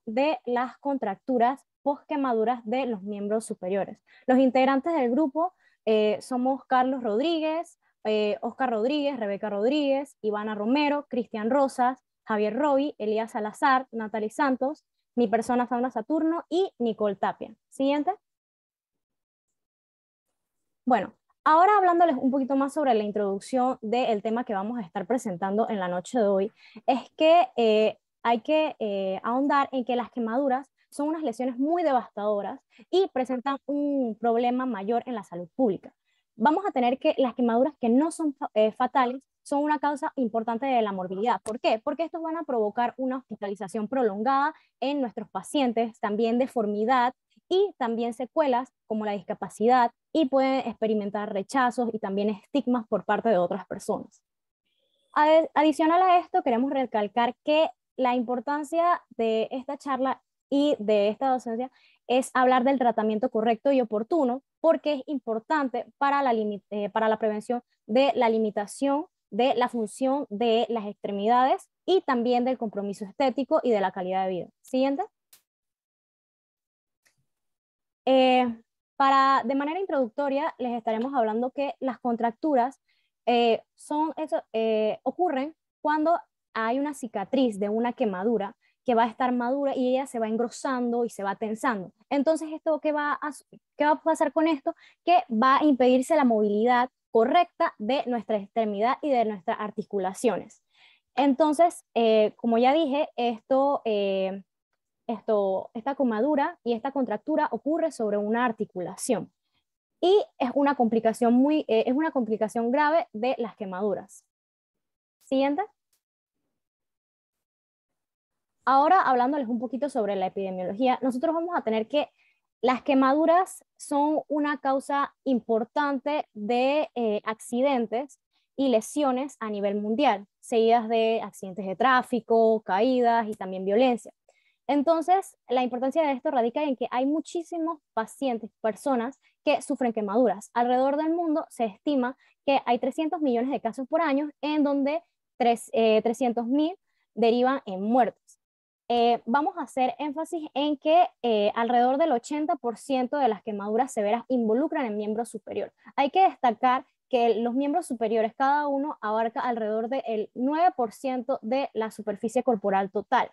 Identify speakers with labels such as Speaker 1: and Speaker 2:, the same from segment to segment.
Speaker 1: de las contracturas post-quemaduras de los miembros superiores. Los integrantes del grupo somos Carlos Rodríguez, Oscar Rodríguez, Rebeca Rodríguez, Ivana Romero, Cristian Rosas, Javier Roby, Elías Salazar, Natalie Santos, mi persona Sandra Saturno y Nicole Tapia. Siguiente. Bueno, ahora hablándoles un poquito más sobre la introducción del tema que vamos a estar presentando en la noche de hoy, es que hay que ahondar en que las quemaduras son unas lesiones muy devastadoras y presentan un problema mayor en la salud pública. Vamos a tener que las quemaduras que no son fatales son una causa importante de la morbilidad. ¿Por qué? Porque estos van a provocar una hospitalización prolongada en nuestros pacientes, también deformidad y también secuelas como la discapacidad, y pueden experimentar rechazos y también estigmas por parte de otras personas. Adicional a esto, queremos recalcar que la importancia de esta charla y de esta docencia es hablar del tratamiento correcto y oportuno, porque es importante para la prevención de la limitación de la función de las extremidades y también del compromiso estético y de la calidad de vida. Siguiente. De manera introductoria, les estaremos hablando que las contracturas ocurren cuando hay una cicatriz de una quemadura que va a estar madura y ella se va engrosando y se va tensando. Entonces, ¿qué va a pasar con esto? Que va a impedirse la movilidad correcta de nuestra extremidad y de nuestras articulaciones. Entonces, como ya dije, esta comadura y esta contractura ocurre sobre una articulación y es una complicación grave de las quemaduras. Siguiente. Ahora hablándoles un poquito sobre la epidemiología, nosotros vamos a tener que las quemaduras son una causa importante de accidentes y lesiones a nivel mundial, seguidas de accidentes de tráfico, caídas y también violencia. Entonces, la importancia de esto radica en que hay muchísimos pacientes, personas que sufren quemaduras. Alrededor del mundo se estima que hay 300 millones de casos por año en donde 300.000 derivan en muertes. Vamos a hacer énfasis en que alrededor del 80% de las quemaduras severas involucran el miembro superior. Hay que destacar que los miembros superiores, cada uno abarca alrededor del 9% de la superficie corporal total.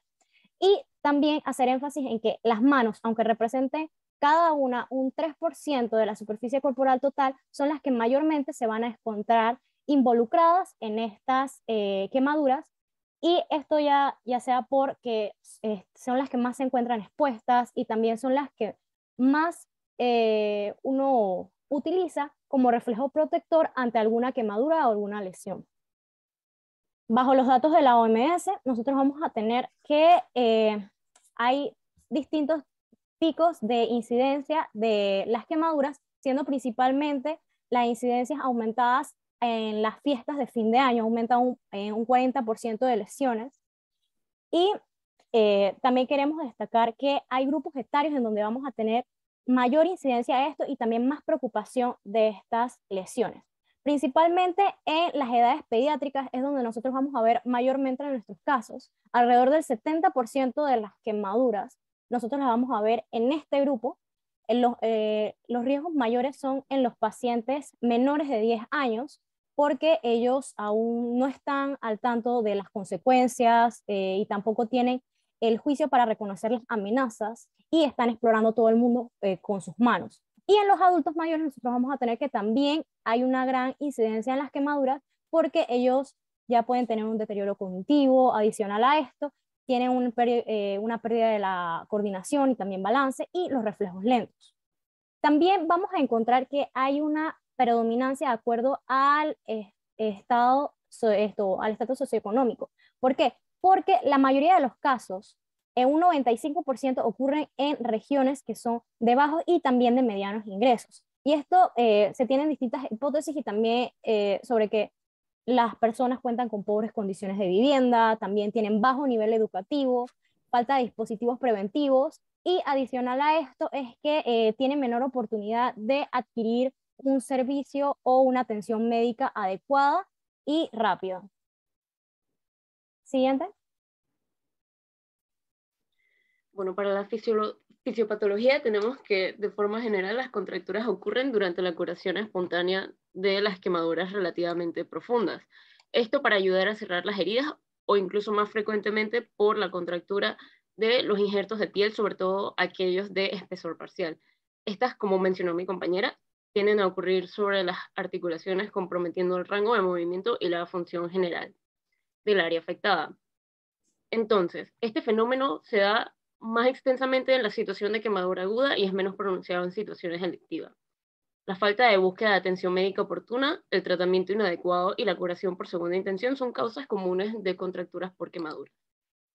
Speaker 1: Y también hacer énfasis en que las manos, aunque representen cada una un 3% de la superficie corporal total, son las que mayormente se van a encontrar involucradas en estas quemaduras, y esto ya sea porque son las que más se encuentran expuestas y también son las que más uno utiliza como reflejo protector ante alguna quemadura o alguna lesión. Bajo los datos de la OMS, nosotros vamos a tener que hay distintos picos de incidencia de las quemaduras, siendo principalmente las incidencias aumentadas en las fiestas de fin de año, aumenta un 40% de lesiones. Y también queremos destacar que hay grupos etarios en donde vamos a tener mayor incidencia de esto y también más preocupación de estas lesiones. Principalmente en las edades pediátricas es donde nosotros vamos a ver mayormente en nuestros casos. Alrededor del 70% de las quemaduras nosotros las vamos a ver en este grupo. Los riesgos mayores son en los pacientes menores de 10 años, porque ellos aún no están al tanto de las consecuencias y tampoco tienen el juicio para reconocer las amenazas y están explorando todo el mundo con sus manos. Y en los adultos mayores nosotros vamos a tener que también hay una gran incidencia en las quemaduras, porque ellos ya pueden tener un deterioro cognitivo. Adicional a esto, tienen una pérdida de la coordinación y también balance y los reflejos lentos. También vamos a encontrar que hay una predominancia de acuerdo al estatus socioeconómico. ¿Por qué? Porque la mayoría de los casos, en un 95%, ocurren en regiones que son de bajos y también de medianos ingresos. Y esto se tienen distintas hipótesis y también sobre que las personas cuentan con pobres condiciones de vivienda, también tienen bajo nivel educativo, falta de dispositivos preventivos, y adicional a esto es que tienen menor oportunidad de adquirir un servicio o una atención médica adecuada y rápida. Siguiente.
Speaker 2: Bueno, para la fisiopatología tenemos que, de forma general, las contracturas ocurren durante la curación espontánea de las quemaduras relativamente profundas. Esto para ayudar a cerrar las heridas o incluso más frecuentemente por la contractura de los injertos de piel, sobre todo aquellos de espesor parcial. Estas, como mencionó mi compañera, tienden a ocurrir sobre las articulaciones, comprometiendo el rango de movimiento y la función general del área afectada. Entonces, este fenómeno se da más extensamente en la situación de quemadura aguda y es menos pronunciado en situaciones electivas. La falta de búsqueda de atención médica oportuna, el tratamiento inadecuado y la curación por segunda intención son causas comunes de contracturas por quemadura.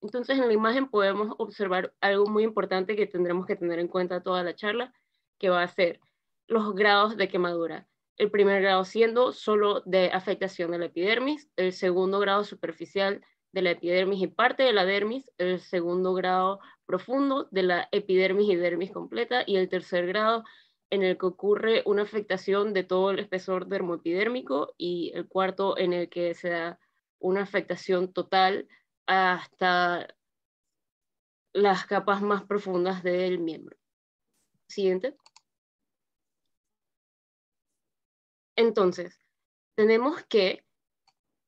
Speaker 2: Entonces, en la imagen podemos observar algo muy importante que tendremos que tener en cuenta toda la charla, que va a ser los grados de quemadura. El primer grado siendo solo de afectación de la epidermis, el segundo grado superficial de la epidermis y parte de la dermis, el segundo grado profundo de la epidermis y dermis completa, y el tercer grado en el que ocurre una afectación de todo el espesor dermoepidérmico, y el cuarto en el que se da una afectación total hasta las capas más profundas del miembro. Siguiente. Entonces, tenemos que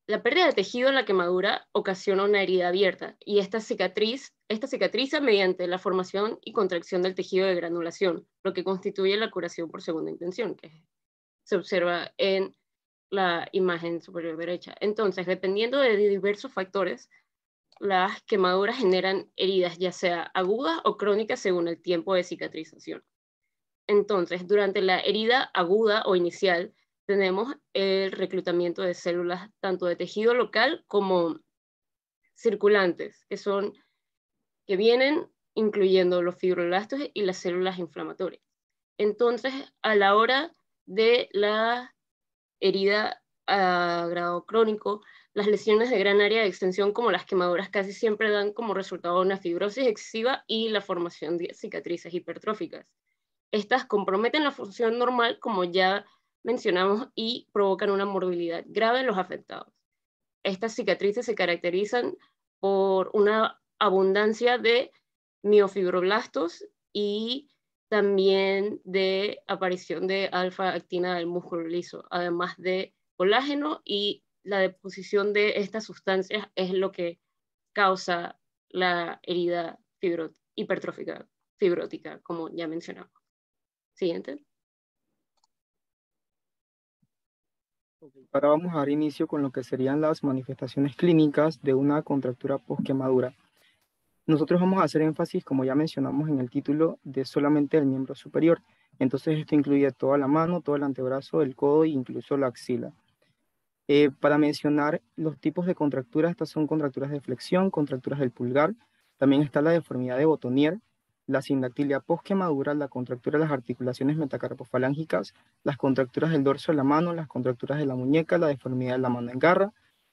Speaker 2: la pérdida de tejido en la quemadura ocasiona una herida abierta y esta cicatriza mediante la formación y contracción del tejido de granulación, lo que constituye la curación por segunda intención, que se observa en la imagen superior derecha. Entonces, dependiendo de diversos factores, las quemaduras generan heridas ya sea agudas o crónicas según el tiempo de cicatrización. Entonces, durante la herida aguda o inicial, tenemos el reclutamiento de células tanto de tejido local como circulantes, que vienen incluyendo los fibroblastos y las células inflamatorias. Entonces, a la hora de la herida a grado crónico, las lesiones de gran área de extensión como las quemaduras casi siempre dan como resultado una fibrosis excesiva y la formación de cicatrices hipertróficas. Estas comprometen la función normal, como ya mencionamos, y provocan una morbilidad grave en los afectados. Estas cicatrices se caracterizan por una abundancia de miofibroblastos y también de aparición de alfa-actina del músculo liso, además de colágeno, y la deposición de estas sustancias es lo que causa la herida hipertrófica fibrótica, como ya mencionamos. Siguiente.
Speaker 3: Ahora vamos a dar inicio con lo que serían las manifestaciones clínicas de una contractura posquemadura. Nosotros vamos a hacer énfasis, como ya mencionamos en el título, de solamente el miembro superior. Entonces esto incluye toda la mano, todo el antebrazo, el codo e incluso la axila. Para mencionar los tipos de contracturas, estas son contracturas de flexión, contracturas del pulgar. También está la deformidad de Botonier, la sindactilia posquemadura, la contractura de las articulaciones metacarpofalángicas, las contracturas del dorso de la mano, las contracturas de la muñeca, la deformidad de la mano en garra,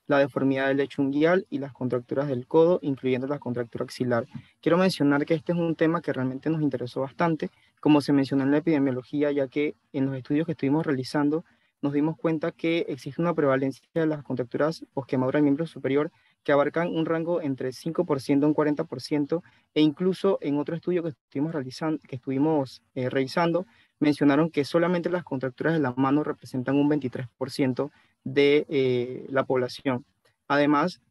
Speaker 3: la deformidad del lecho unguial y las contracturas del codo, incluyendo la contractura axilar. Quiero mencionar que este es un tema que realmente nos interesó bastante, como se mencionó en la epidemiología, ya que en los estudios que estuvimos realizando nos dimos cuenta que existe una prevalencia de las contracturas posquemadura del miembro superior que abarcan un rango entre 5% a un 40%, e incluso en otro estudio que estuvimos revisando, mencionaron que solamente las contracturas de la mano representan un 23% de la población. Además,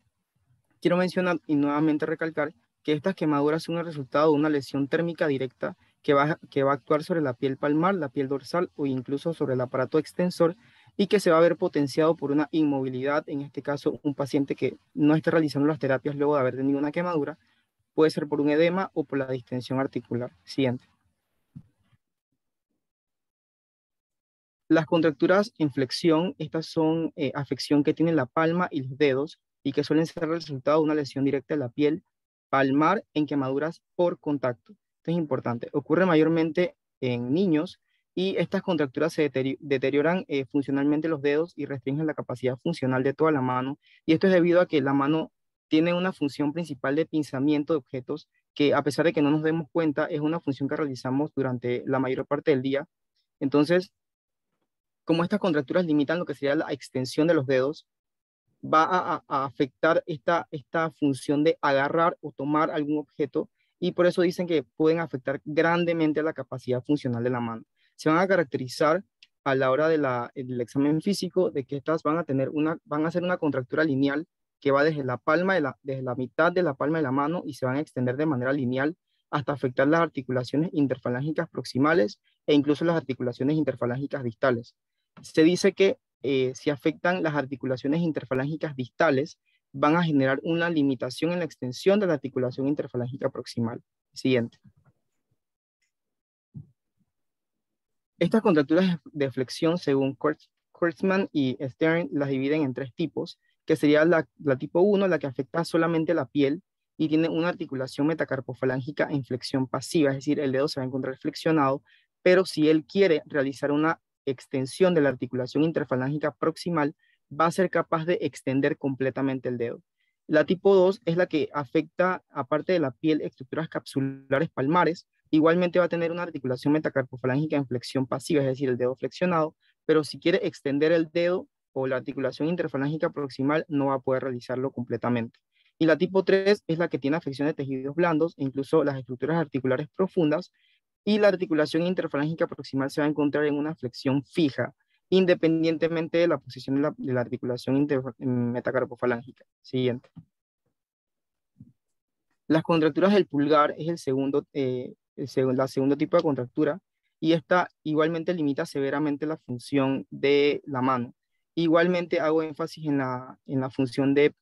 Speaker 3: quiero mencionar y nuevamente recalcar que estas quemaduras son el resultado de una lesión térmica directa que va a actuar sobre la piel palmar, la piel dorsal o incluso sobre el aparato extensor, y que se va a ver potenciado por una inmovilidad. En este caso, un paciente que no esté realizando las terapias luego de haber tenido una quemadura, puede ser por un edema o por la distensión articular. Siguiente. Las contracturas en flexión, estas son afección que tienen la palma y los dedos y que suelen ser el resultado de una lesión directa de la piel palmar en quemaduras por contacto. Esto es importante. Ocurre mayormente en niños y estas contracturas se deterioran funcionalmente los dedos y restringen la capacidad funcional de toda la mano. Y esto es debido a que la mano tiene una función principal de pinzamiento de objetos que, a pesar de que no nos demos cuenta, es una función que realizamos durante la mayor parte del día. Entonces, como estas contracturas limitan lo que sería la extensión de los dedos, va a afectar esta función de agarrar o tomar algún objeto, y por eso dicen que pueden afectar grandemente la capacidad funcional de la mano. Se van a caracterizar a la hora del examen físico de que estas van a hacer una contractura lineal que va desde desde la mitad de la palma de la mano y se van a extender de manera lineal hasta afectar las articulaciones interfalángicas proximales e incluso las articulaciones interfalángicas distales. Se dice que si afectan las articulaciones interfalángicas distales, van a generar una limitación en la extensión de la articulación interfalángica proximal. Siguiente. Estas contracturas de flexión, según Kurtzman y Stern, las dividen en tres tipos, que sería la tipo 1, la que afecta solamente la piel y tiene una articulación metacarpofalángica en flexión pasiva, es decir, el dedo se va a encontrar flexionado, pero si él quiere realizar una extensión de la articulación interfalángica proximal, va a ser capaz de extender completamente el dedo. La tipo 2 es la que afecta, aparte de la piel, estructuras capsulares palmares. Igualmente va a tener una articulación metacarpofalángica en flexión pasiva, es decir, el dedo flexionado, pero si quiere extender el dedo o la articulación interfalángica proximal, no va a poder realizarlo completamente. Y la tipo 3 es la que tiene afección de tejidos blandos e incluso las estructuras articulares profundas, y la articulación interfalángica proximal se va a encontrar en una flexión fija, independientemente de la posición de la articulación metacarpofalángica. Siguiente. Las contracturas del pulgar es la segundo tipo de contractura, y esta igualmente limita severamente la función de la mano. Igualmente hago énfasis en la función de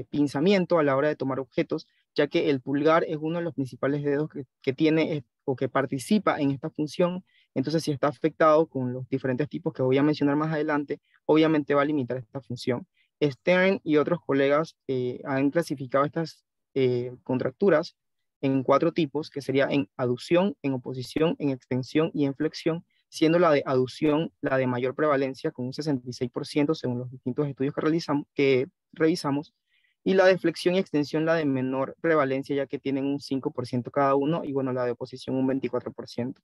Speaker 3: pinzamiento a la hora de tomar objetos, ya que el pulgar es uno de los principales dedos que tiene o que participa en esta función. Entonces, si está afectado con los diferentes tipos que voy a mencionar más adelante, obviamente va a limitar esta función. Stern y otros colegas han clasificado estas contracturas en 4 tipos, que sería en aducción, en oposición, en extensión y en flexión, siendo la de aducción la de mayor prevalencia con un 66% según los distintos estudios que revisamos, y la de flexión y extensión la de menor prevalencia, ya que tienen un 5% cada uno, y bueno, la de oposición un 24%.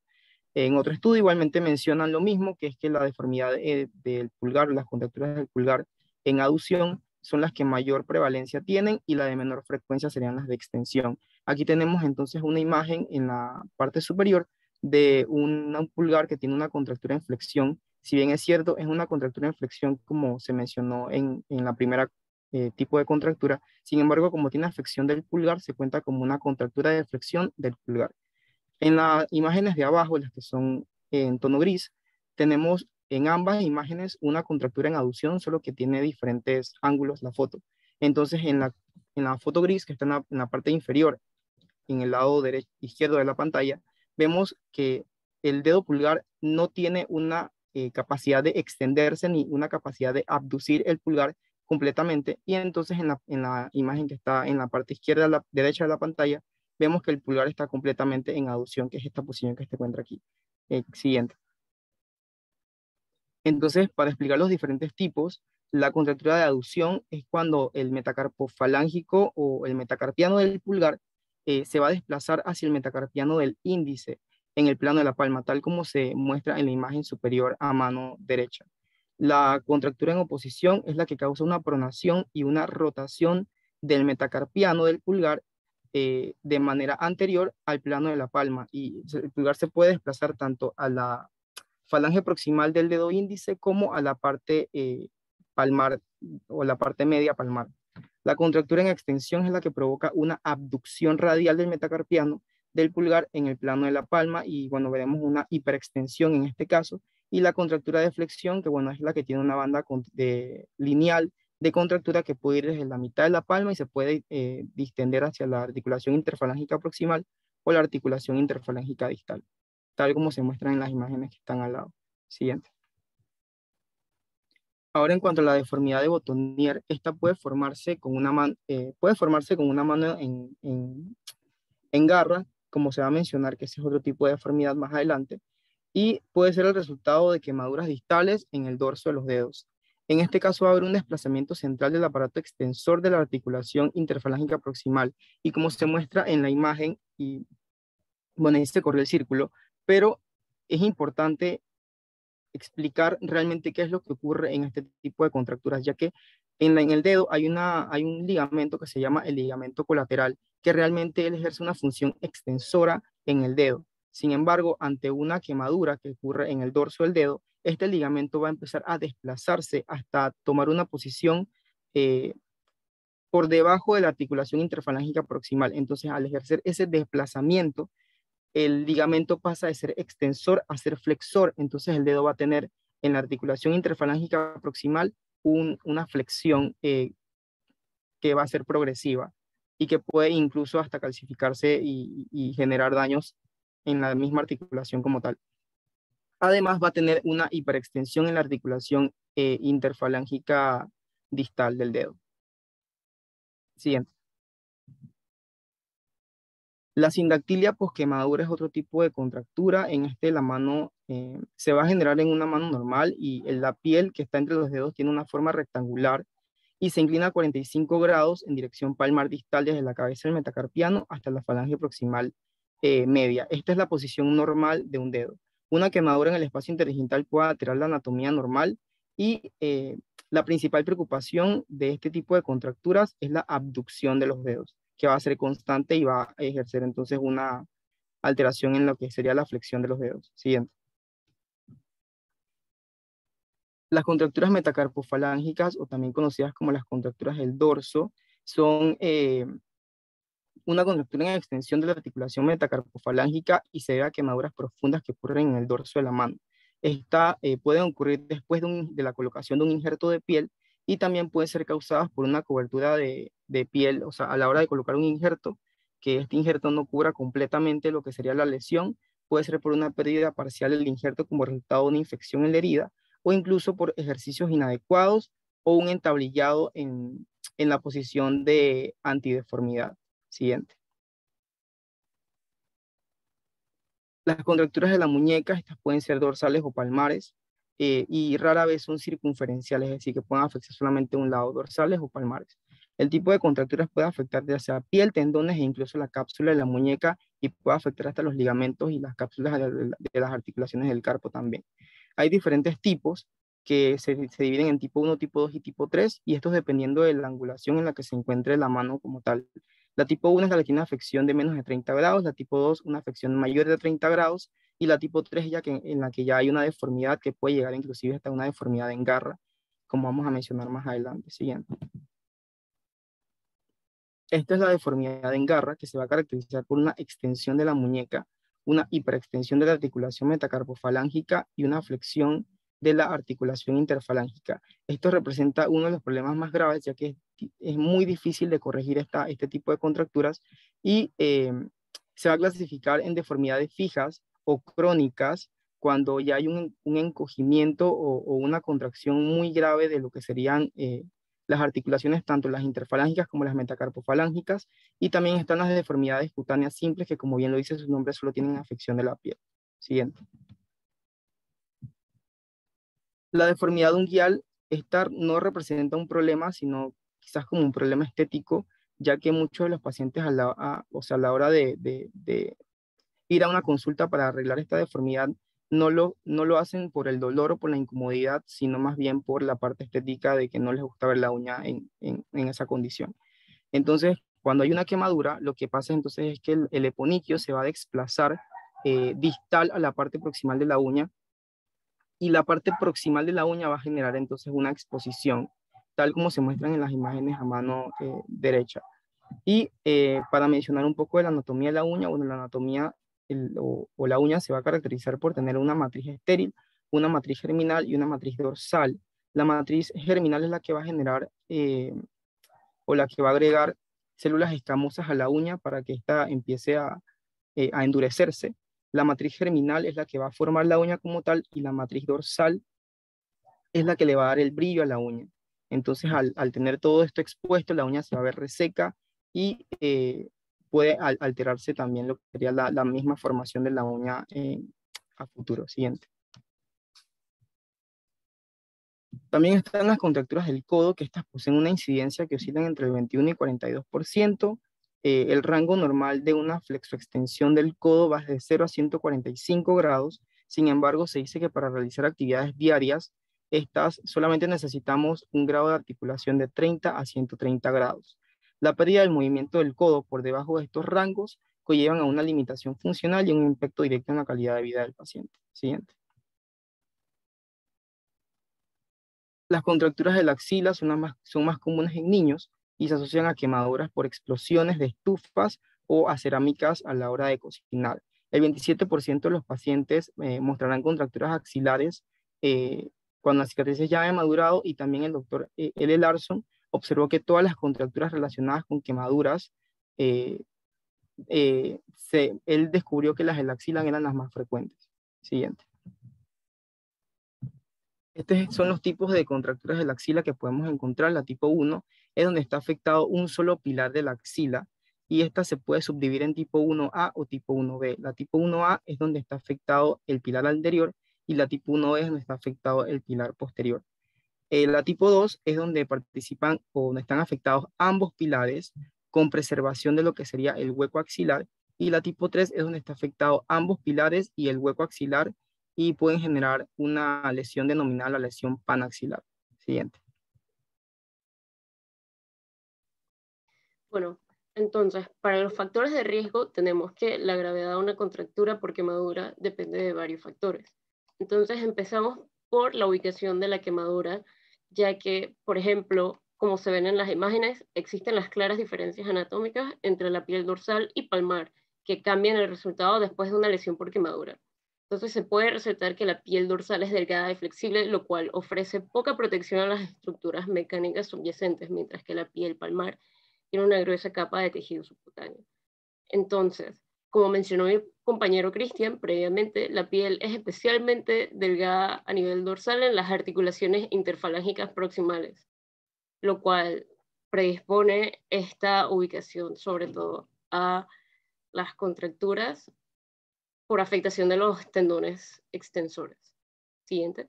Speaker 3: En otro estudio igualmente mencionan lo mismo, que es que la deformidad del pulgar, las contracturas del pulgar en aducción son las que mayor prevalencia tienen, y la de menor frecuencia serían las de extensión. Aquí tenemos entonces una imagen en la parte superior de un pulgar que tiene una contractura en flexión. Si bien es cierto, es una contractura en flexión como se mencionó en la primera tipo de contractura, sin embargo, como tiene afección del pulgar, se cuenta como una contractura de flexión del pulgar. En las imágenes de abajo, las que son en tono gris, tenemos en ambas imágenes una contractura en aducción, solo que tiene diferentes ángulos la foto. Entonces, en la foto gris, que está en la parte inferior, en el lado izquierdo de la pantalla, vemos que el dedo pulgar no tiene una capacidad de extenderse ni una capacidad de abducir el pulgar completamente, y entonces en la imagen que está en la parte izquierda, derecha de la pantalla, vemos que el pulgar está completamente en aducción, que es esta posición que se encuentra aquí. Siguiente. Entonces, para explicar los diferentes tipos, la contractura de aducción es cuando el metacarpofalángico o el metacarpiano del pulgar se va a desplazar hacia el metacarpiano del índice en el plano de la palma, tal como se muestra en la imagen superior a mano derecha. La contractura en oposición es la que causa una pronación y una rotación del metacarpiano del pulgar de manera anterior al plano de la palma, y el pulgar se puede desplazar tanto a la falange proximal del dedo índice como a la parte palmar o la parte media palmar. La contractura en extensión es la que provoca una abducción radial del metacarpiano del pulgar en el plano de la palma, y bueno, veremos una hiperextensión en este caso. Y la contractura de flexión, que bueno, es la que tiene una banda lineal de contractura que puede ir desde la mitad de la palma y se puede distender hacia la articulación interfalángica proximal o la articulación interfalángica distal, tal como se muestran en las imágenes que están al lado. Siguiente. Ahora, en cuanto a la deformidad de Botonier, esta puede formarse con una mano en garra, como se va a mencionar, que ese es otro tipo de deformidad más adelante, y puede ser el resultado de quemaduras distales en el dorso de los dedos. En este caso va a haber un desplazamiento central del aparato extensor de la articulación interfalángica proximal, y como se muestra en la imagen, y bueno, ahí se corrió el círculo, pero es importante explicar realmente qué es lo que ocurre en este tipo de contracturas, ya que En el dedo hay un ligamento que se llama el ligamento colateral, que realmente él ejerce una función extensora en el dedo. Sin embargo, ante una quemadura que ocurre en el dorso del dedo, este ligamento va a empezar a desplazarse hasta tomar una posición por debajo de la articulación interfalángica proximal. Entonces, al ejercer ese desplazamiento, el ligamento pasa de ser extensor a ser flexor. Entonces, el dedo va a tener en la articulación interfalángica proximal una flexión que va a ser progresiva y que puede incluso hasta calcificarse y generar daños en la misma articulación como tal. Además, va a tener una hiperextensión en la articulación interfalángica distal del dedo. Siguiente. La sindactilia posquemadura es otro tipo de contractura. En la mano se va a generar en una mano normal y la piel que está entre los dedos tiene una forma rectangular y se inclina a 45 grados en dirección palmar distal desde la cabeza del metacarpiano hasta la falange proximal media. Esta es la posición normal de un dedo. Una quemadura en el espacio interdigital puede alterar la anatomía normal y la principal preocupación de este tipo de contracturas es la abducción de los dedos, que va a ser constante y va a ejercer entonces una alteración en lo que sería la flexión de los dedos. Siguiente. Las contracturas metacarpofalángicas, o también conocidas como las contracturas del dorso, son una contractura en extensión de la articulación metacarpofalángica y se debe a quemaduras profundas que ocurren en el dorso de la mano. Esta pueden ocurrir después de la colocación de un injerto de piel y también pueden ser causadas por una cobertura de piel, o sea, a la hora de colocar un injerto, que este injerto no cubra completamente lo que sería la lesión, puede ser por una pérdida parcial del injerto como resultado de una infección en la herida, o incluso por ejercicios inadecuados o un entablillado en la posición de antideformidad. Siguiente. Las contracturas de la muñeca, estas pueden ser dorsales o palmares, y rara vez son circunferenciales, es decir, que pueden afectar solamente un lado, dorsales o palmares. El tipo de contracturas puede afectar ya sea piel, tendones e incluso la cápsula de la muñeca y puede afectar hasta los ligamentos y las cápsulas de las articulaciones del carpo también. Hay diferentes tipos que se dividen en tipo 1, tipo 2 y tipo 3, y estos dependiendo de la angulación en la que se encuentre la mano como tal. La tipo 1 es la que tiene una afección de menos de 30 grados, la tipo 2 una afección mayor de 30 grados, y la tipo 3 ya en la que ya hay una deformidad que puede llegar inclusive hasta una deformidad en garra, como vamos a mencionar más adelante. Siguiente. Esta es la deformidad en garra, que se va a caracterizar por una extensión de la muñeca, una hiperextensión de la articulación metacarpofalángica y una flexión de la articulación interfalángica. Esto representa uno de los problemas más graves, ya que es muy difícil de corregir este tipo de contracturas y se va a clasificar en deformidades fijas o crónicas cuando ya hay un encogimiento o una contracción muy grave de lo que serían las articulaciones, tanto las interfalángicas como las metacarpofalángicas, y también están las deformidades cutáneas simples, que como bien lo dice su nombre, solo tienen afección de la piel. Siguiente. La deformidad unguial, esta no representa un problema, sino quizás como un problema estético, ya que muchos de los pacientes a la hora de ir a una consulta para arreglar esta deformidad, no lo hacen por el dolor o por la incomodidad, sino más bien por la parte estética de que no les gusta ver la uña en esa condición. Entonces, cuando hay una quemadura, lo que pasa entonces es que el eponiquio se va a desplazar distal a la parte proximal de la uña, y la parte proximal de la uña va a generar entonces una exposición, tal como se muestran en las imágenes a mano derecha. Y para mencionar un poco de la anatomía de la uña, bueno, la anatomía o la uña se va a caracterizar por tener una matriz estéril, una matriz germinal y una matriz dorsal. La matriz germinal es la que va a generar o la que va a agregar células escamosas a la uña para que ésta empiece a endurecerse. La matriz germinal es la que va a formar la uña como tal y la matriz dorsal es la que le va a dar el brillo a la uña. Entonces, al tener todo esto expuesto, la uña se va a ver reseca y puede alterarse también lo que sería la misma formación de la uña a futuro. Siguiente. También están las contracturas del codo, que estas poseen una incidencia que oscilan entre el 21 y 42%. El rango normal de una flexoextensión del codo va de 0 a 145 grados. Sin embargo, se dice que para realizar actividades diarias estas solamente necesitamos un grado de articulación de 30 a 130 grados. La pérdida del movimiento del codo por debajo de estos rangos conllevan a una limitación funcional y un impacto directo en la calidad de vida del paciente. Siguiente. Las contracturas de la axila son más comunes en niños y se asocian a quemaduras por explosiones de estufas o a cerámicas a la hora de cocinar. El 27% de los pacientes mostrarán contracturas axilares cuando las cicatrices ya han madurado, y también el doctor L. Larson observó que todas las contracturas relacionadas con quemaduras, él descubrió que las de la axila eran las más frecuentes. Siguiente. Estos son los tipos de contracturas de la axila que podemos encontrar. La tipo 1 es donde está afectado un solo pilar de la axila, y esta se puede subdividir en tipo 1A o tipo 1B. La tipo 1A es donde está afectado el pilar anterior, y la tipo 1B es donde está afectado el pilar posterior. La tipo 2 es donde participan o donde están afectados ambos pilares con preservación de lo que sería el hueco axilar, y la tipo 3 es donde está afectado ambos pilares y el hueco axilar, y pueden generar una lesión denominada la lesión panaxilar. Siguiente.
Speaker 2: Bueno, entonces, para los factores de riesgo tenemos que la gravedad de una contractura por quemadura depende de varios factores. Entonces empezamos por la ubicación de la quemadura, ya que, por ejemplo, como se ven en las imágenes, existen las claras diferencias anatómicas entre la piel dorsal y palmar, que cambian el resultado después de una lesión por quemadura. Entonces se puede resaltar que la piel dorsal es delgada y flexible, lo cual ofrece poca protección a las estructuras mecánicas subyacentes, mientras que la piel palmar tiene una gruesa capa de tejido subcutáneo. Entonces, como mencionó mi compañero Cristian previamente, la piel es especialmente delgada a nivel dorsal en las articulaciones interfalángicas proximales, lo cual predispone esta ubicación sobre todo a las contracturas por afectación de los tendones extensores. Siguiente.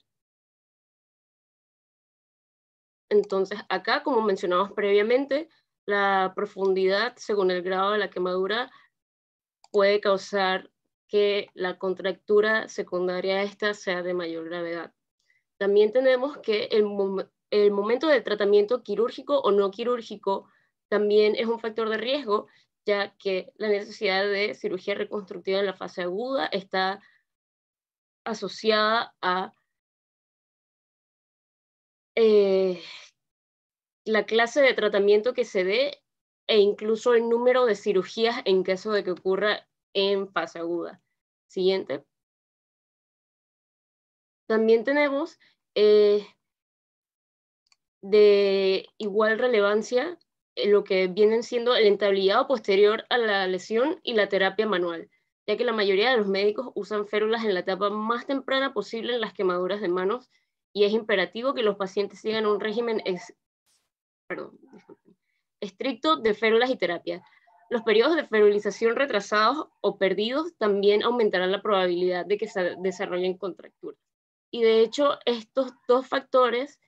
Speaker 2: Entonces, acá, como mencionamos previamente, la profundidad según el grado de la quemadura puede causar que la contractura secundaria a esta sea de mayor gravedad. También tenemos que el momento del tratamiento quirúrgico o no quirúrgico también es un factor de riesgo, ya que la necesidad de cirugía reconstructiva en la fase aguda está asociada a la clase de tratamiento que se dé e incluso el número de cirugías en caso de que ocurra en fase aguda. Siguiente. También tenemos de igual relevancia lo que vienen siendo el entablillado posterior a la lesión y la terapia manual, ya que la mayoría de los médicos usan férulas en la etapa más temprana posible en las quemaduras de manos, y es imperativo que los pacientes sigan un régimen estricto de férulas y terapia. Los periodos de ferulización retrasados o perdidos también aumentarán la probabilidad de que se desarrollen contracturas. Y de hecho, estos dos factores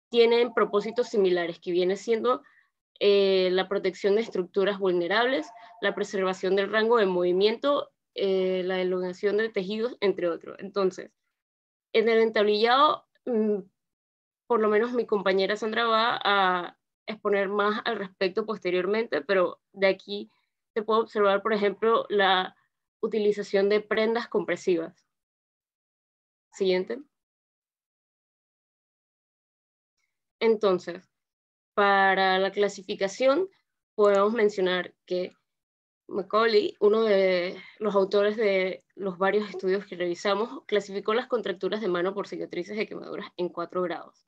Speaker 2: tienen propósitos similares, que viene siendo la protección de estructuras vulnerables, la preservación del rango de movimiento, la elongación de tejidos, entre otros. Entonces, en el entablillado, por lo menos mi compañera Sandra va a exponer más al respecto posteriormente, pero de aquí se puede observar, por ejemplo, la utilización de prendas compresivas. Siguiente. Entonces, para la clasificación, podemos mencionar que Macaulay, uno de los autores de los varios estudios que revisamos, clasificó las contracturas de mano por cicatrices de quemaduras en 4 grados.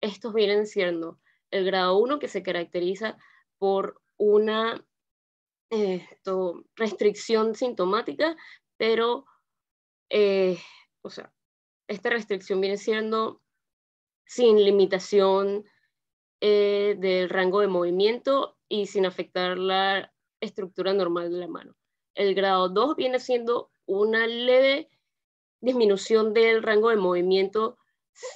Speaker 2: Estos vienen siendo el grado 1, que se caracteriza por una restricción sintomática, pero, esta restricción viene siendo sin limitación del rango de movimiento y sin afectar la estructura normal de la mano. El grado 2 viene siendo una leve disminución del rango de movimiento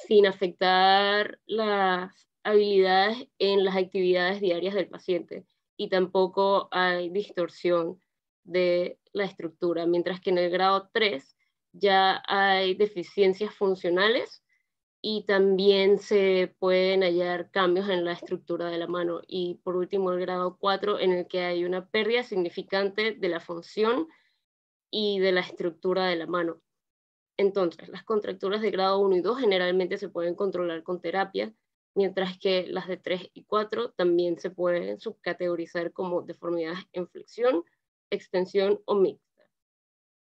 Speaker 2: sin afectar las habilidades en las actividades diarias del paciente, y tampoco hay distorsión de la estructura, mientras que en el grado 3 ya hay deficiencias funcionales y también se pueden hallar cambios en la estructura de la mano. Y por último, el grado 4, en el que hay una pérdida significante de la función y de la estructura de la mano. Entonces, las contracturas de grado 1 y 2 generalmente se pueden controlar con terapia, mientras que las de 3 y 4 también se pueden subcategorizar como deformidades en flexión, extensión o mixta.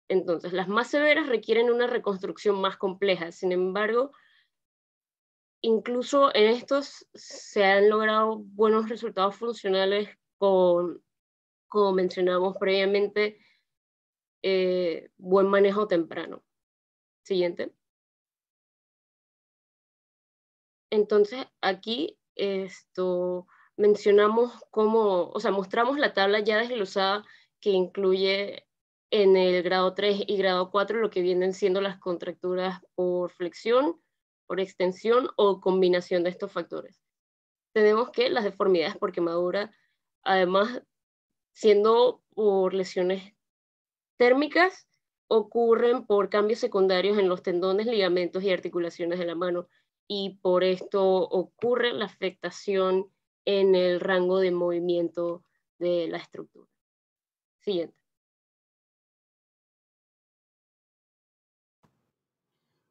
Speaker 2: Entonces, las más severas requieren una reconstrucción más compleja. Sin embargo, incluso en estos se han logrado buenos resultados funcionales con, como mencionamos previamente, buen manejo temprano. Siguiente. Entonces, aquí mencionamos cómo, o sea, mostramos la tabla ya desglosada que incluye en el grado 3 y grado 4 lo que vienen siendo las contracturas por flexión, por extensión o combinación de estos factores. Tenemos que las deformidades por quemadura, además, siendo por lesiones térmicas, ocurren por cambios secundarios en los tendones, ligamentos y articulaciones de la mano, y por esto ocurre la afectación en el rango de movimiento de la estructura. Siguiente.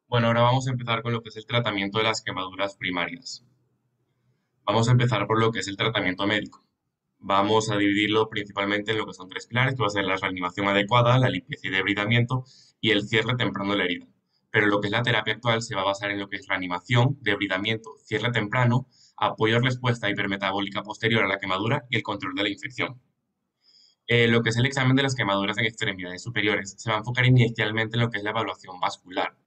Speaker 4: Bueno, ahora vamos a empezar con lo que es el tratamiento de las quemaduras primarias. Vamos a empezar por lo que es el tratamiento médico. Vamos a dividirlo principalmente en lo que son tres pilares, que va a ser la reanimación adecuada, la limpieza y debridamiento y el cierre temprano de la herida. Pero lo que es la terapia actual se va a basar en lo que es reanimación, debridamiento, cierre temprano, apoyo a respuesta hipermetabólica posterior a la quemadura y el control de la infección. Lo que es el examen de las quemaduras en extremidades superiores se va a enfocar inicialmente en lo que es la evaluación vascular.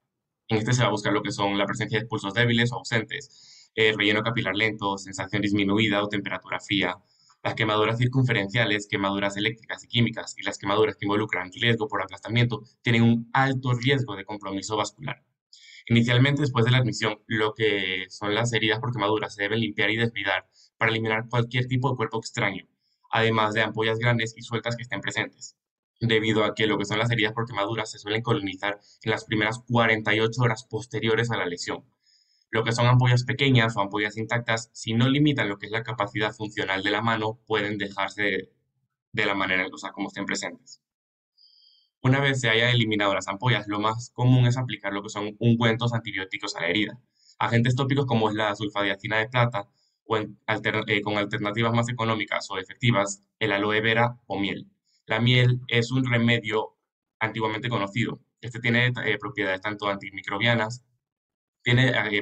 Speaker 4: En este se va a buscar lo que son la presencia de pulsos débiles o ausentes, relleno capilar lento, sensación disminuida o temperatura fría, las quemaduras circunferenciales, quemaduras eléctricas y químicas y las quemaduras que involucran riesgo por aplastamiento tienen un alto riesgo de compromiso vascular. Inicialmente, después de la admisión, lo que son las heridas por quemaduras se deben limpiar y desbridar para eliminar cualquier tipo de cuerpo extraño, además de ampollas grandes y sueltas que estén presentes, debido a que lo que son las heridas por quemaduras se suelen colonizar en las primeras 48 horas posteriores a la lesión. Lo que son ampollas pequeñas o ampollas intactas, si no limitan lo que es la capacidad funcional de la mano, pueden dejarse de la manera, o sea, como estén presentes. Una vez se haya eliminado las ampollas, lo más común es aplicar lo que son ungüentos antibióticos a la herida. Agentes tópicos como es la sulfadiazina de plata o con alternativas más económicas o efectivas, el aloe vera o miel. La miel es un remedio antiguamente conocido. Este tiene propiedades tanto antimicrobianas,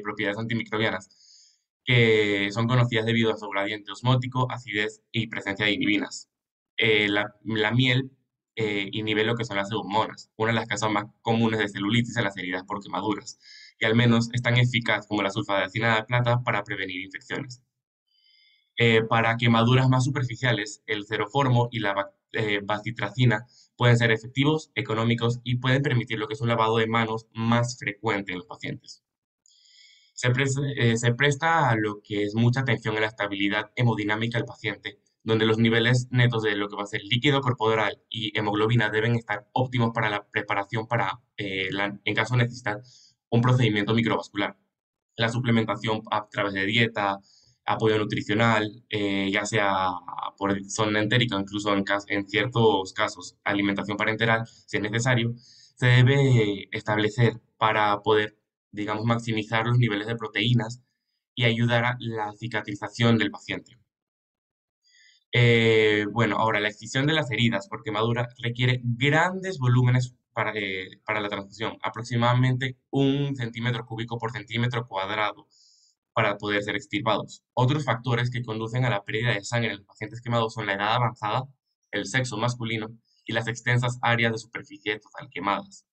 Speaker 4: propiedades antimicrobianas que son conocidas debido a su gradiente osmótico, acidez y presencia de inhibinas. La miel inhibe lo que son las eumonas, una de las causas más comunes de celulitis en las heridas por quemaduras, y al menos es tan eficaz como la sulfadacina de plata para prevenir infecciones. Para quemaduras más superficiales, el ceroformo y la bacitracina pueden ser efectivos, económicos y pueden permitir lo que es un lavado de manos más frecuente en los pacientes. Se presta a lo que es mucha atención a la estabilidad hemodinámica del paciente, donde los niveles netos de lo que va a ser líquido corporal y hemoglobina deben estar óptimos para la preparación para, en caso de necesitar, un procedimiento microvascular. La suplementación a través de dieta, apoyo nutricional, ya sea por zona entérica, incluso en ciertos casos, alimentación parenteral, si es necesario, se debe establecer para poder, digamos, maximizar los niveles de proteínas y ayudar a la cicatrización del paciente. Bueno, ahora la excisión de las heridas por quemadura requiere grandes volúmenes para la transfusión, aproximadamente 1 cm³ por centímetro cuadrado para poder ser extirpados. Otros factores que conducen a la pérdida de sangre en los pacientes quemados son la edad avanzada, el sexo masculino y las extensas áreas de superficie total quemadas.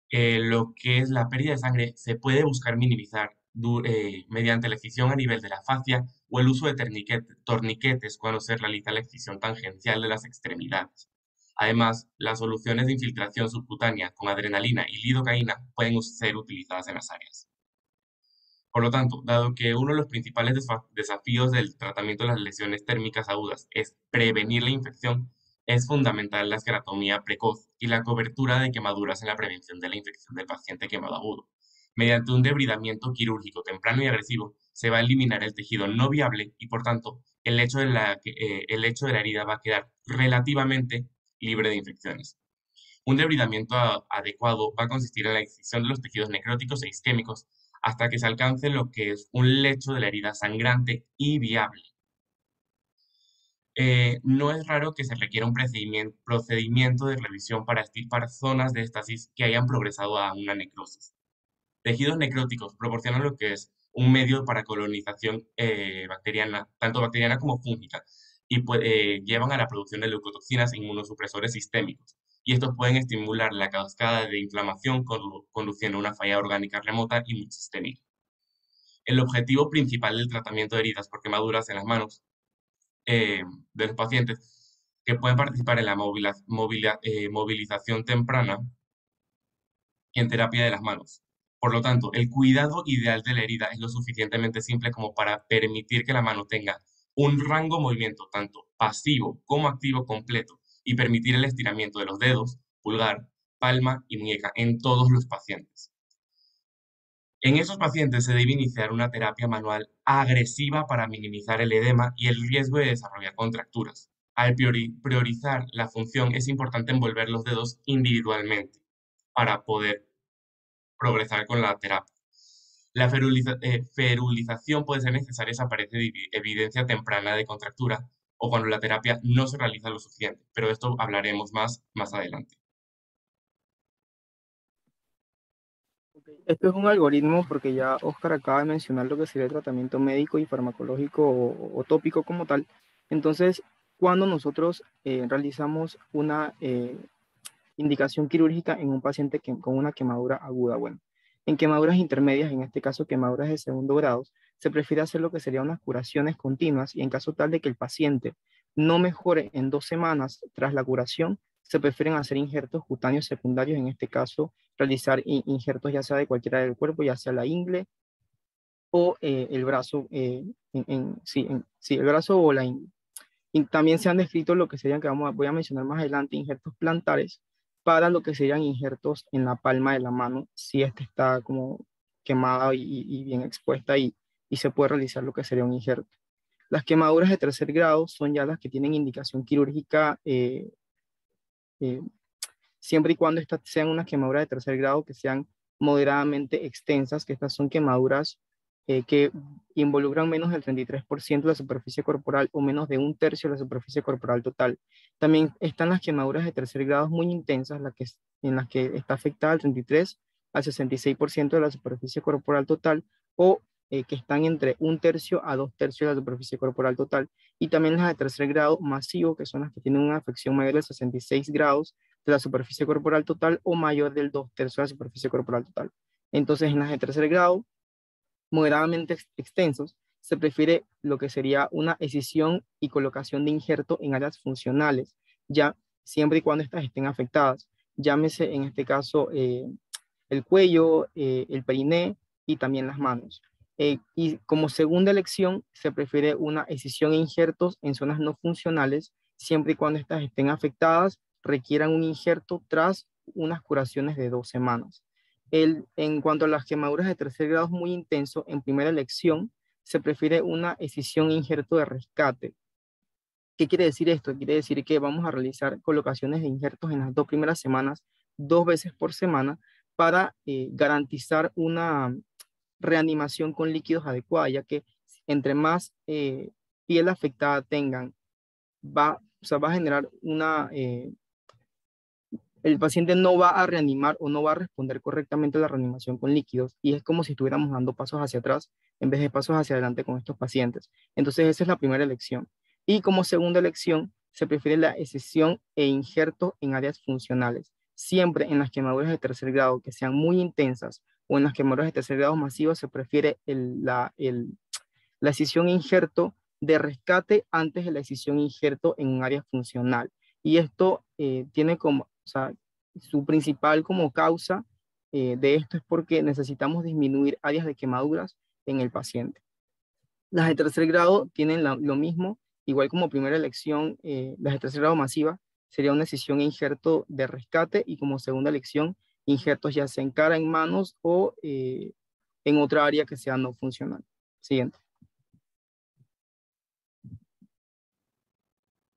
Speaker 4: Lo que es la pérdida de sangre se puede buscar minimizar mediante la excisión a nivel de la fascia o el uso de torniquetes cuando se realiza la excisión tangencial de las extremidades. Además, las soluciones de infiltración subcutánea con adrenalina y lidocaína pueden ser utilizadas en las áreas. Por lo tanto, dado que uno de los principales desafíos del tratamiento de las lesiones térmicas agudas es prevenir la infección, es fundamental la esclerotomía precoz y la cobertura de quemaduras en la prevención de la infección del paciente quemado agudo. Mediante un debridamiento quirúrgico temprano y agresivo, se va a eliminar el tejido no viable y, por tanto, el hecho de la herida va a quedar relativamente libre de infecciones. Un debridamiento adecuado va a consistir en la excisión de los tejidos necróticos e isquémicos hasta que se alcance lo que es un lecho de la herida sangrante y viable. No es raro que se requiera un procedimiento de revisión para extirpar zonas de estasis que hayan progresado a una necrosis. Tejidos necróticos proporcionan lo que es un medio para colonización bacteriana, tanto bacteriana como fúngica, y llevan a la producción de leucotoxinas e inmunosupresores sistémicos. Y estos pueden estimular la cascada de inflamación conduciendo a una falla orgánica remota y multisistémica. El objetivo principal del tratamiento de heridas por quemaduras en las manos de los pacientes que pueden participar en la movilización temprana y en terapia de las manos. Por lo tanto, el cuidado ideal de la herida es lo suficientemente simple como para permitir que la mano tenga un rango de movimiento tanto pasivo como activo completo y permitir el estiramiento de los dedos, pulgar, palma y muñeca en todos los pacientes. En esos pacientes se debe iniciar una terapia manual agresiva para minimizar el edema y el riesgo de desarrollar contracturas. Al priorizar la función es importante envolver los dedos individualmente para poder progresar con la terapia. La ferulización puede ser necesaria si aparece evidencia temprana de contractura o cuando la terapia no se realiza lo suficiente, pero de esto hablaremos más adelante.
Speaker 3: Esto es un algoritmo porque ya Oscar acaba de mencionar lo que sería el tratamiento médico y farmacológico o tópico como tal. Entonces, cuando nosotros realizamos una indicación quirúrgica en un paciente con una quemadura aguda, bueno, en quemaduras intermedias, en este caso quemaduras de segundo grado, se prefiere hacer lo que serían unas curaciones continuas y en caso tal de que el paciente no mejore en 2 semanas tras la curación, se prefieren hacer injertos cutáneos secundarios, en este caso realizar injertos ya sea de cualquiera del cuerpo, ya sea la ingle o el brazo, el brazo o la ingle. Y también se han descrito lo que serían, que voy a mencionar más adelante, injertos plantares para lo que serían injertos en la palma de la mano, si esta está como quemada y bien expuesta y se puede realizar lo que sería un injerto. Las quemaduras de tercer grado son ya las que tienen indicación quirúrgica siempre y cuando estas sean unas quemaduras de tercer grado que sean moderadamente extensas, que estas son quemaduras que involucran menos del 33% de la superficie corporal o menos de 1/3 de la superficie corporal total. También están las quemaduras de tercer grado muy intensas, en las que está afectada el 33 al 66% de la superficie corporal total o que están entre 1/3 a 2/3 de la superficie corporal total. Y también las de tercer grado masivo, que son las que tienen una afección mayor de 66 grados de la superficie corporal total o mayor del 2/3 de la superficie corporal total. Entonces, en las de tercer grado, moderadamente extensos, se prefiere lo que sería una escisión y colocación de injerto en áreas funcionales, ya siempre y cuando estas estén afectadas. Llámese en este caso el cuello, el periné y también las manos. Y como segunda elección, se prefiere una escisión e injertos en zonas no funcionales, siempre y cuando estas estén afectadas, requieran un injerto tras unas curaciones de 2 semanas. En cuanto a las quemaduras de tercer grado muy intenso, en primera elección, se prefiere una escisión e injerto de rescate. ¿Qué quiere decir esto? Quiere decir que vamos a realizar colocaciones de injertos en las 2 primeras semanas, 2 veces por semana, para garantizar una reanimación con líquidos adecuada, ya que entre más piel afectada tengan, va a generar el paciente no va a reanimar o no va a responder correctamente a la reanimación con líquidos y es como si estuviéramos dando pasos hacia atrás en vez de pasos hacia adelante con estos pacientes. Entonces esa es la primera elección. Y como segunda elección se prefiere la escisión e injerto en áreas funcionales. Siempre en las quemaduras de tercer grado que sean muy intensas o en las quemaduras de tercer grado masivas se prefiere la escisión e injerto de rescate antes de la escisión e injerto en un área funcional. Y esto tiene como, o sea, su principal como causa de esto es porque necesitamos disminuir áreas de quemaduras en el paciente. Las de tercer grado tienen lo mismo, igual como primera elección, las de tercer grado masiva sería una escisión e injerto de rescate y como segunda elección injertos ya sea en cara, en manos o en otra área que sea no funcional. Siguiente.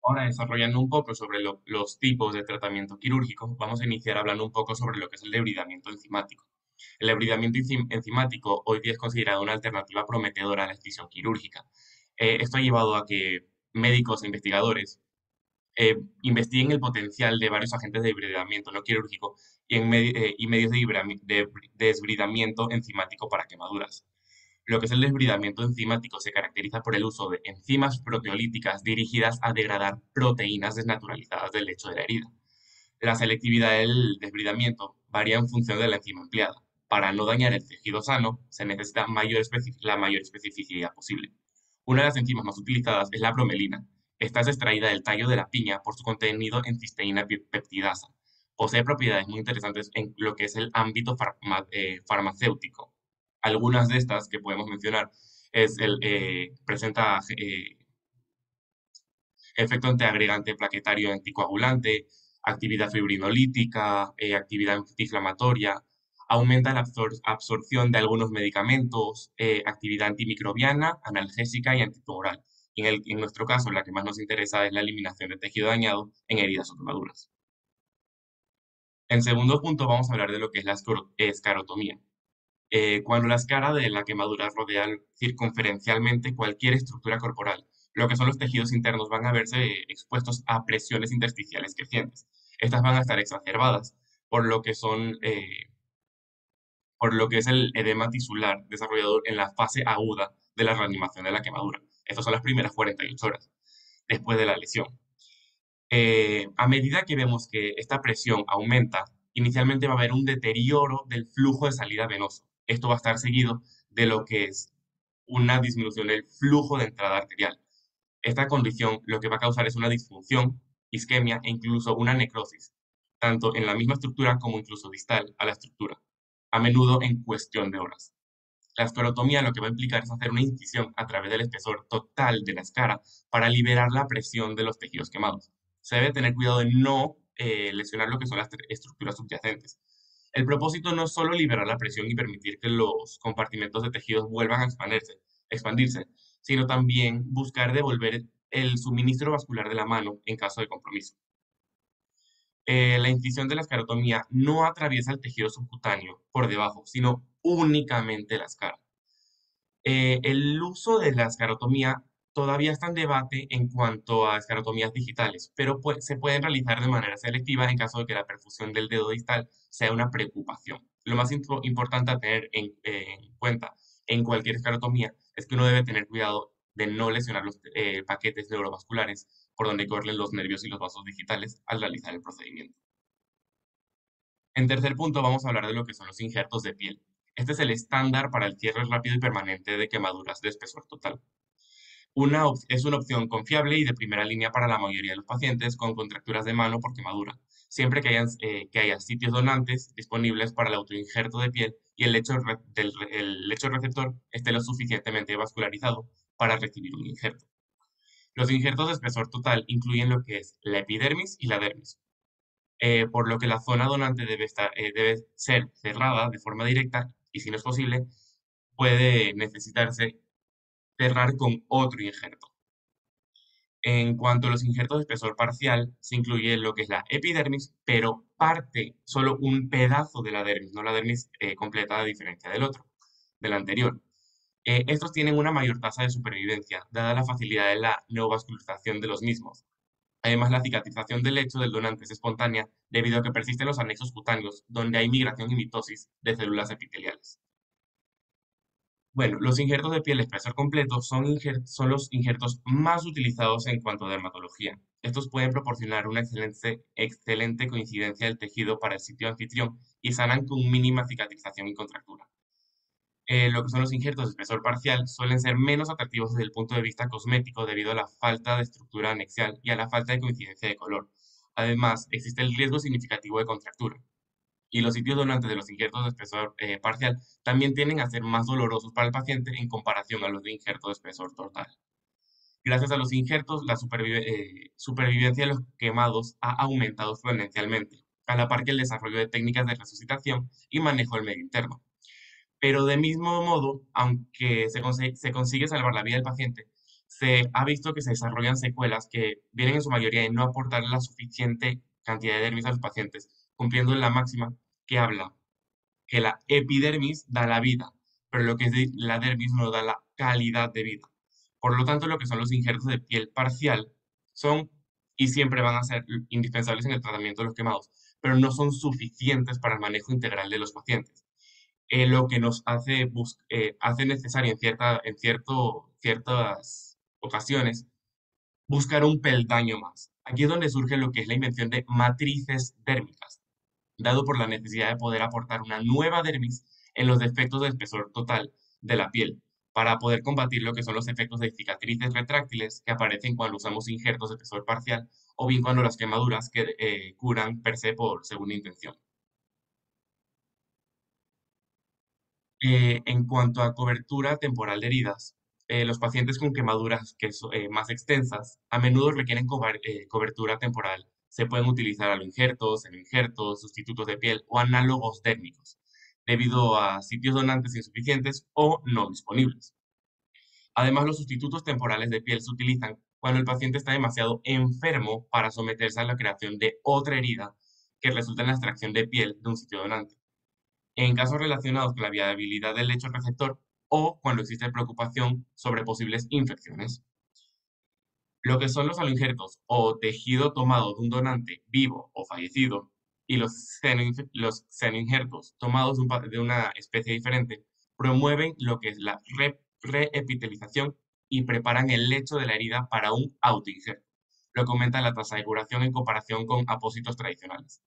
Speaker 4: Ahora, desarrollando un poco sobre los tipos de tratamiento quirúrgico, vamos a iniciar hablando un poco sobre lo que es el debridamiento enzimático. El debridamiento enzimático hoy día es considerado una alternativa prometedora a la excisión quirúrgica. Esto ha llevado a que médicos e investigadores investiguen el potencial de varios agentes de debridamiento no quirúrgico y medios de desbridamiento enzimático para quemaduras. Lo que es el desbridamiento enzimático se caracteriza por el uso de enzimas proteolíticas dirigidas a degradar proteínas desnaturalizadas del lecho de la herida. La selectividad del desbridamiento varía en función de la enzima empleada. Para no dañar el tejido sano, se necesita la mayor especificidad posible. Una de las enzimas más utilizadas es la bromelina. Esta es extraída del tallo de la piña por su contenido en cisteína peptidasa. Posee propiedades muy interesantes en lo que es el ámbito farmacéutico. Algunas de estas que podemos mencionar presenta efecto antiagregante plaquetario anticoagulante, actividad fibrinolítica, actividad antiinflamatoria, aumenta la absorción de algunos medicamentos, actividad antimicrobiana, analgésica y antitumoral. En nuestro caso, la que más nos interesa es la eliminación de tejido dañado en heridas o quemaduras. En segundo punto, vamos a hablar de lo que es la escarotomía. Cuando la escara de la quemadura rodea circunferencialmente cualquier estructura corporal, lo que son los tejidos internos van a verse expuestos a presiones intersticiales crecientes. Estas van a estar exacerbadas por lo que por lo que es el edema tisular desarrollado en la fase aguda de la reanimación de la quemadura. Estas son las primeras 48 horas después de la lesión. A medida que vemos que esta presión aumenta, inicialmente va a haber un deterioro del flujo de salida venoso. Esto va a estar seguido de lo que es una disminución del flujo de entrada arterial. Esta condición lo que va a causar es una disfunción, isquemia e incluso una necrosis, tanto en la misma estructura como incluso distal a la estructura, a menudo en cuestión de horas. La esclerotomía lo que va a implicar es hacer una incisión a través del espesor total de la escara para liberar la presión de los tejidos quemados. Se debe tener cuidado de no lesionar lo que son las estructuras subyacentes. El propósito no es solo liberar la presión y permitir que los compartimentos de tejidos vuelvan a expandirse, sino también buscar devolver el suministro vascular de la mano en caso de compromiso. La incisión de la escarotomía no atraviesa el tejido subcutáneo por debajo, sino únicamente la escara. El uso de la escarotomía todavía está en debate en cuanto a escarotomías digitales, pero se pueden realizar de manera selectiva en caso de que la perfusión del dedo distal sea una preocupación. Lo más importante a tener en cuenta en cualquier escarotomía es que uno debe tener cuidado de no lesionar los paquetes neurovasculares por donde corren los nervios y los vasos digitales al realizar el procedimiento. En tercer punto, vamos a hablar de lo que son los injertos de piel. Este es el estándar para el cierre rápido y permanente de quemaduras de espesor total. Es una opción confiable y de primera línea para la mayoría de los pacientes con contracturas de mano por quemadura, siempre que haya sitios donantes disponibles para el autoinjerto de piel y el lecho receptor esté lo suficientemente vascularizado para recibir un injerto. Los injertos de espesor total incluyen lo que es la epidermis y la dermis, por lo que la zona donante debe ser cerrada de forma directa y, si no es posible, puede necesitarse cerrar con otro injerto. En cuanto a los injertos de espesor parcial, se incluye lo que es la epidermis, pero solo un pedazo de la dermis, no la dermis completa a diferencia del anterior. Estos tienen una mayor tasa de supervivencia, dada la facilidad de la neovascularización de los mismos. Además, la cicatrización del lecho del donante es espontánea debido a que persisten los anexos cutáneos, donde hay migración y mitosis de células epiteliales. Bueno, los injertos de piel de espesor completo son los injertos más utilizados en cuanto a dermatología. Estos pueden proporcionar una excelente coincidencia del tejido para el sitio anfitrión y sanan con mínima cicatrización y contractura. Lo que son los injertos de espesor parcial suelen ser menos atractivos desde el punto de vista cosmético debido a la falta de estructura anexial y a la falta de coincidencia de color. Además, existe el riesgo significativo de contractura. Y los sitios donantes de los injertos de espesor parcial también tienden a ser más dolorosos para el paciente en comparación a los de injertos de espesor total. Gracias a los injertos, la supervivencia de los quemados ha aumentado exponencialmente. a la par que el desarrollo de técnicas de resucitación y manejo del medio interno. Pero de mismo modo, aunque se consigue salvar la vida del paciente, se ha visto que se desarrollan secuelas que vienen en su mayoría de no aportar la suficiente cantidad de dermis a los pacientes, cumpliendo la máxima que habla que la epidermis da la vida, pero lo que es la dermis no da la calidad de vida. Por lo tanto, lo que son los injertos de piel parcial son y siempre van a ser indispensables en el tratamiento de los quemados, pero no son suficientes para el manejo integral de los pacientes. Lo que nos hace necesario ciertas ocasiones buscar un peldaño más. Aquí es donde surge lo que es la invención de matrices dérmicas, dado por la necesidad de poder aportar una nueva dermis en los defectos de espesor total de la piel, para poder combatir lo que son los efectos de cicatrices retráctiles que aparecen cuando usamos injertos de espesor parcial o bien cuando las quemaduras que curan per se por segunda intención. En cuanto a cobertura temporal de heridas, los pacientes con quemaduras más extensas a menudo requieren cobertura temporal. Se pueden utilizar aloinjertos, senoinjertos, sustitutos de piel o análogos térmicos, debido a sitios donantes insuficientes o no disponibles. Además, los sustitutos temporales de piel se utilizan cuando el paciente está demasiado enfermo para someterse a la creación de otra herida que resulta en la extracción de piel de un sitio donante en casos relacionados con la viabilidad del lecho receptor o cuando existe preocupación sobre posibles infecciones. Lo que son los aloinjertos o tejido tomado de un donante vivo o fallecido y los senoinjertos tomados de una especie diferente promueven lo que es la reepitelización y preparan el lecho de la herida para un autoinjerto, lo que aumenta la tasa de curación en comparación con apósitos tradicionales.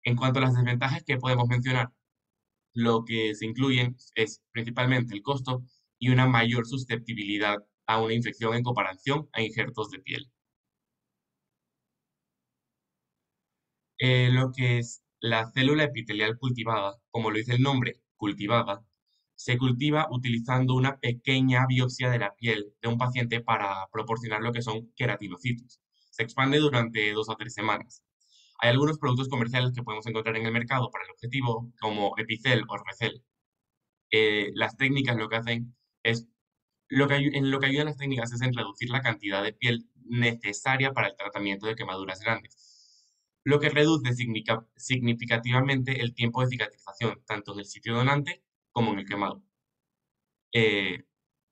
Speaker 4: En cuanto a las desventajas que podemos mencionar, lo que se incluyen es principalmente el costo y una mayor susceptibilidad a una infección en comparación a injertos de piel. Lo que es la célula epitelial cultivada, como lo dice el nombre, cultivada, se cultiva utilizando una pequeña biopsia de la piel de un paciente para proporcionar lo que son queratinocitos. Se expande durante 2 a 3 semanas. Hay algunos productos comerciales que podemos encontrar en el mercado para el objetivo, como Epicel o Recel. Las técnicas lo que hacen es, en lo que ayudan las técnicas es en reducir la cantidad de piel necesaria para el tratamiento de quemaduras grandes, lo que reduce significativamente el tiempo de cicatrización, tanto en el sitio donante como en el quemado, eh,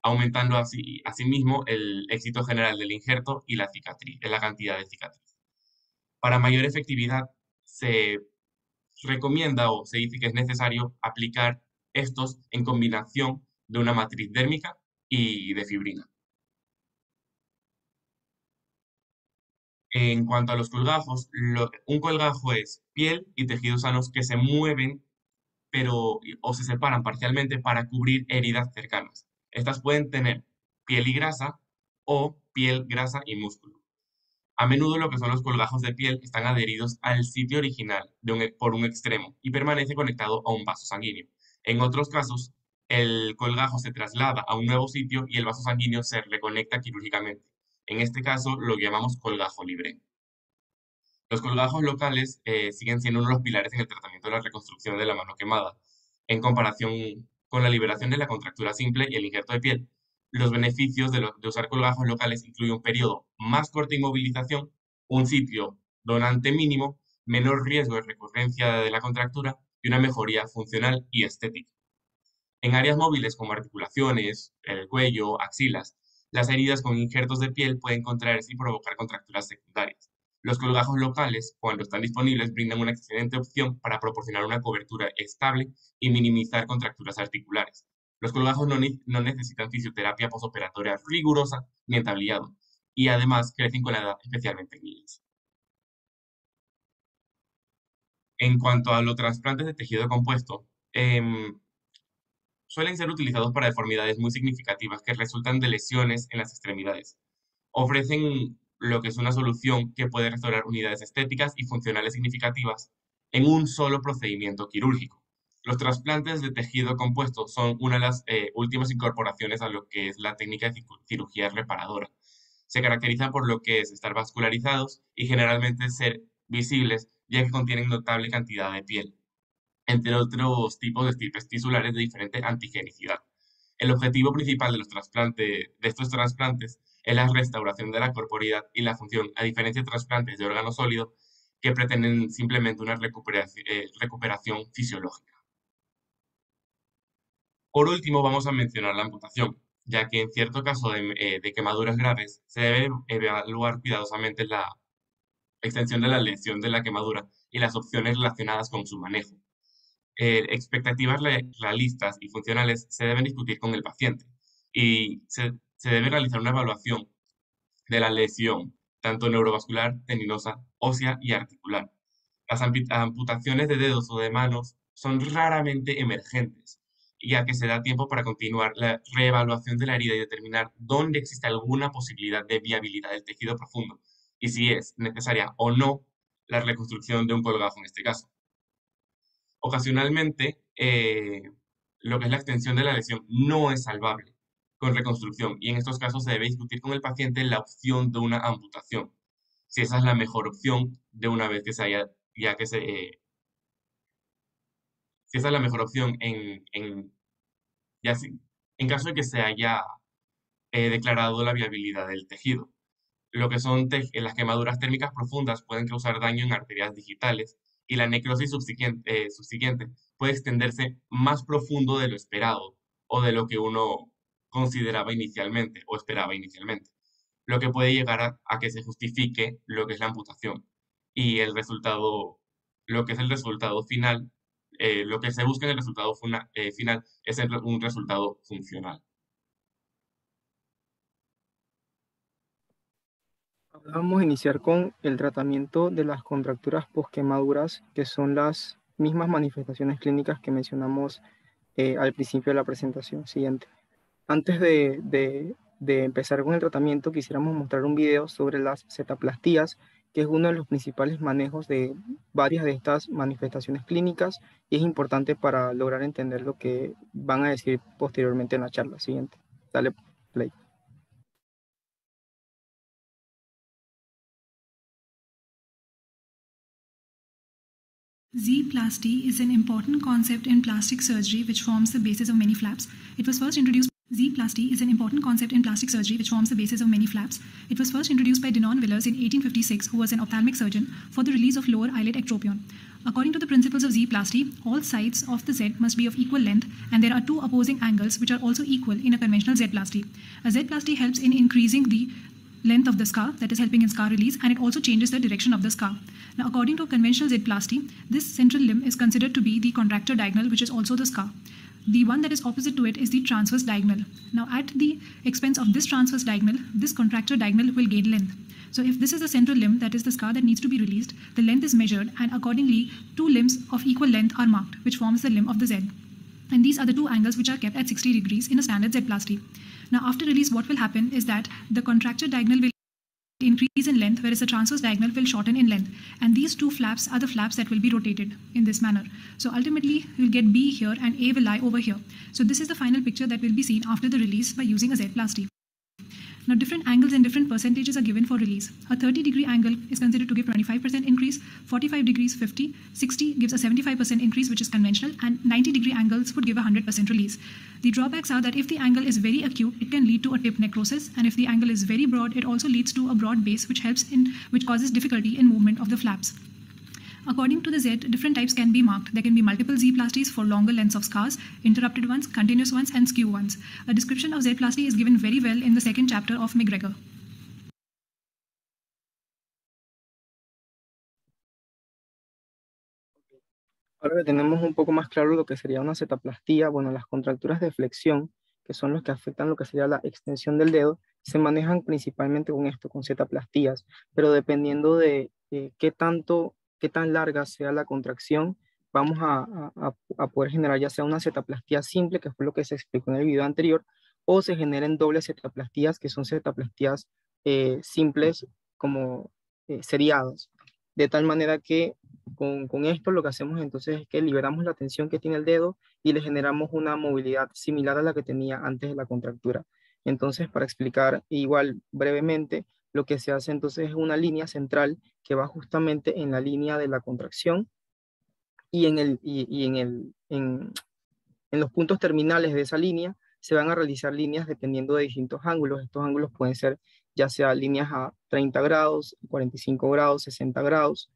Speaker 4: aumentando asimismo el éxito general del injerto y la cantidad de cicatriz. Para mayor efectividad, se recomienda o se dice que es necesario aplicar estos en combinación de una matriz dérmica y de fibrina. En cuanto a los colgajos, un colgajo es piel y tejidos sanos que se mueven o se separan parcialmente para cubrir heridas cercanas. Estas pueden tener piel y grasa o piel, grasa y músculo. A menudo lo que son los colgajos de piel están adheridos al sitio original por un extremo y permanece conectado a un vaso sanguíneo. En otros casos, el colgajo se traslada a un nuevo sitio y el vaso sanguíneo se reconecta quirúrgicamente. En este caso lo llamamos colgajo libre. Los colgajos locales siguen siendo uno de los pilares en el tratamiento de la reconstrucción de la mano quemada, en comparación con la liberación de la contractura simple y el injerto de piel. Los beneficios de usar colgajos locales incluyen un periodo más corto de inmovilización, un sitio donante mínimo, menor riesgo de recurrencia de la contractura y una mejoría funcional y estética. En áreas móviles como articulaciones, el cuello, axilas, las heridas con injertos de piel pueden contraerse y provocar contracturas secundarias. Los colgajos locales, cuando están disponibles, brindan una excelente opción para proporcionar una cobertura estable y minimizar contracturas articulares. Los colgajos no necesitan fisioterapia postoperatoria rigurosa ni entablillado, y además crecen con la edad, especialmente en niños. En cuanto a los trasplantes de tejido compuesto, suelen ser utilizados para deformidades muy significativas que resultan de lesiones en las extremidades. Ofrecen lo que es una solución que puede restaurar unidades estéticas y funcionales significativas en un solo procedimiento quirúrgico. Los trasplantes de tejido compuesto son una de las últimas incorporaciones a lo que es la técnica de cirugía reparadora. Se caracterizan por lo que es estar vascularizados y generalmente ser visibles ya que contienen notable cantidad de piel, entre otros tipos de estirpes tisulares de diferente antigenicidad. El objetivo principal de estos trasplantes es la restauración de la corporeidad y la función, a diferencia de trasplantes de órgano sólido que pretenden simplemente una recuperación fisiológica. Por último, vamos a mencionar la amputación, ya que en cierto caso de quemaduras graves se debe evaluar cuidadosamente la extensión de la lesión de la quemadura y las opciones relacionadas con su manejo. Expectativas realistas y funcionales se deben discutir con el paciente y se debe realizar una evaluación de la lesión, tanto neurovascular, tendinosa, ósea y articular. Las amputaciones de dedos o de manos son raramente emergentes, ya que se da tiempo para continuar la reevaluación de la herida y determinar dónde existe alguna posibilidad de viabilidad del tejido profundo y si es necesaria o no la reconstrucción de un colgajo en este caso. Ocasionalmente, lo que es la extensión de la lesión no es salvable con reconstrucción y en estos casos se debe discutir con el paciente la opción de una amputación, si esa es la mejor opción de una vez que se haya, ya que se, si esa es la mejor opción en caso de que se haya declarado la viabilidad del tejido. Lo que son las quemaduras térmicas profundas pueden causar daño en arterias digitales y la necrosis subsiguiente puede extenderse más profundo de lo esperado o de lo que uno consideraba inicialmente o esperaba inicialmente, lo que puede llegar a que se justifique lo que es la amputación y lo que es el resultado final, lo que se busca en el resultado final es un resultado funcional.
Speaker 3: Vamos a iniciar con el tratamiento de las contracturas posquemaduras, que son las mismas manifestaciones clínicas que mencionamos al principio de la presentación. Siguiente. Antes de empezar con el tratamiento, quisiéramos mostrar un video sobre las setaplastías, que es uno de los principales manejos de varias de estas manifestaciones clínicas y es importante para lograr entender lo que van a decir posteriormente en la charla. Siguiente. Dale play.
Speaker 5: Z-plasty is an important concept in plastic surgery which forms the basis of many flaps. It was first introduced Z-plasty is an important concept in plastic surgery which forms the basis of many flaps. It was first introduced by Denon Villers in 1856, who was an ophthalmic surgeon, for the release of lower eyelid ectropion. According to the principles of Z-plasty, all sides of the Z must be of equal length, and there are two opposing angles which are also equal in a conventional Z-plasty. A Z-plasty helps in increasing the length of the scar, that is helping in scar release, and it also changes the direction of the scar. Now, according to conventional Z-plasty, this central limb is considered to be the contracture diagonal, which is also the scar. The one that is opposite to it is the transverse diagonal. Now, at the expense of this transverse diagonal, this contracture diagonal will gain length. So if this is the central limb, that is the scar that needs to be released, the length is measured, and accordingly, two limbs of equal length are marked, which forms the limb of the Z. And these are the two angles which are kept at 60 degrees in a standard Z-plasty. Now, after release, what will happen is that the contracture diagonal will increase in length, whereas the transverse diagonal will shorten in length. And these two flaps are the flaps that will be rotated in this manner. So ultimately, you'll get B here and A will lie over here. So this is the final picture that will be seen after the release by using a Z-plasty. Now, different angles and different percentages are given for release. A 30-degree angle is considered to give 25% increase, 45 degrees 50, 60 gives a 75% increase, which is conventional, and 90-degree angles would give a 100% release. The drawbacks are that if the angle is very acute, it can lead to a tip necrosis, and if the angle is very broad, it also leads to a broad base, which causes difficulty in movement of the flaps. According to the Z, different types can be marked. There can be multiple Z-plasties for longer lengths of scars, interrupted ones, continuous ones, and skew ones. A description of Z-plasty is given very well in the second chapter of McGregor.
Speaker 3: Ahora que tenemos un poco más claro lo que sería una setaplastía, bueno, las contracturas de flexión, que son los que afectan lo que sería la extensión del dedo, se manejan principalmente con esto, con setaplastías, pero dependiendo de qué tan larga sea la contracción, vamos a poder generar ya sea una setaplastía simple, que fue lo que se explicó en el video anterior, o se generen dobles setaplastías, que son setaplastías simples como seriadas. De tal manera que con esto lo que hacemos entonces es que liberamos la tensión que tiene el dedo y le generamos una movilidad similar a la que tenía antes de la contractura. Entonces, para explicar igual brevemente, lo que se hace entonces es una línea central que va justamente en la línea de la contracción y en los puntos terminales de esa línea se van a realizar líneas dependiendo de distintos ángulos. Estos ángulos pueden ser ya sea líneas a 30 grados, 45 grados, 60 grados,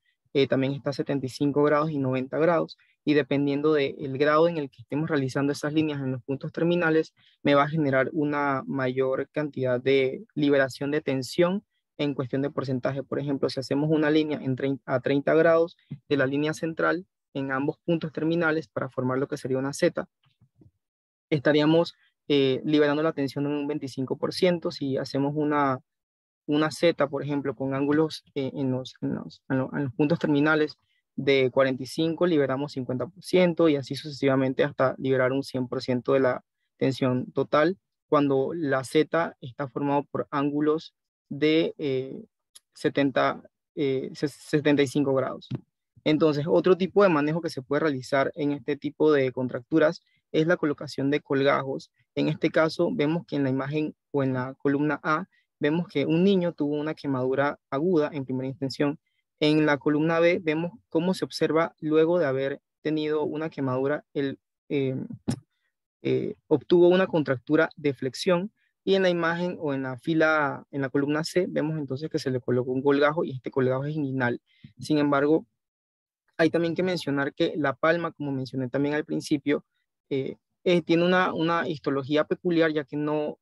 Speaker 3: también está 75 grados y 90 grados, y dependiendo del grado en el que estemos realizando esas líneas en los puntos terminales, me va a generar una mayor cantidad de liberación de tensión en cuestión de porcentaje. Por ejemplo, si hacemos una línea a 30 grados de la línea central en ambos puntos terminales para formar lo que sería una Z, estaríamos liberando la tensión en un 25%. Si hacemos una Z, por ejemplo, con ángulos en los puntos terminales de 45, liberamos 50% y así sucesivamente hasta liberar un 100% de la tensión total, cuando la Z está formado por ángulos de 75 grados. Entonces, otro tipo de manejo que se puede realizar en este tipo de contracturas es la colocación de colgajos. En este caso, vemos que en la imagen o en la columna A, vemos que un niño tuvo una quemadura aguda en primera intención. En la columna B vemos cómo se observa luego de haber tenido una quemadura, obtuvo una contractura de flexión, y en la imagen o en la fila, en la columna C, vemos entonces que se le colocó un colgajo y este colgajo es inguinal. Sin embargo, hay también que mencionar que la palma, como mencioné también al principio, tiene una histología peculiar, ya que no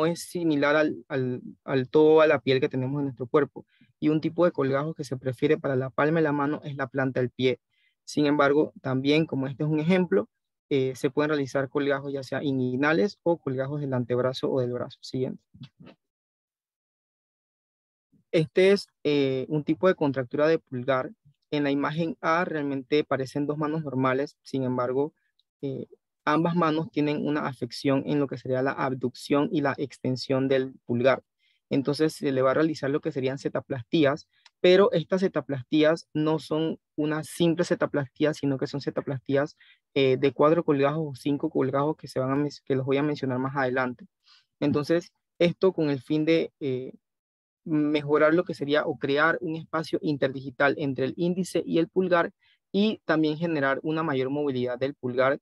Speaker 3: es similar al todo a la piel que tenemos en nuestro cuerpo, y un tipo de colgajo que se prefiere para la palma de la mano es la planta del pie. Sin embargo, también, como este es un ejemplo, se pueden realizar colgajos ya sea inguinales o colgajos del antebrazo o del brazo. Siguiente. Este es un tipo de contractura de pulgar. En la imagen A realmente parecen dos manos normales, sin embargo, ambas manos tienen una afección en lo que sería la abducción y la extensión del pulgar. Entonces se le va a realizar lo que serían setaplastías, pero estas setaplastías no son una simple setaplastia, sino que son setaplastías de 4 colgajos o 5 colgajos que los voy a mencionar más adelante. Entonces, esto con el fin de mejorar lo que sería o crear un espacio interdigital entre el índice y el pulgar, y también generar una mayor movilidad del pulgar,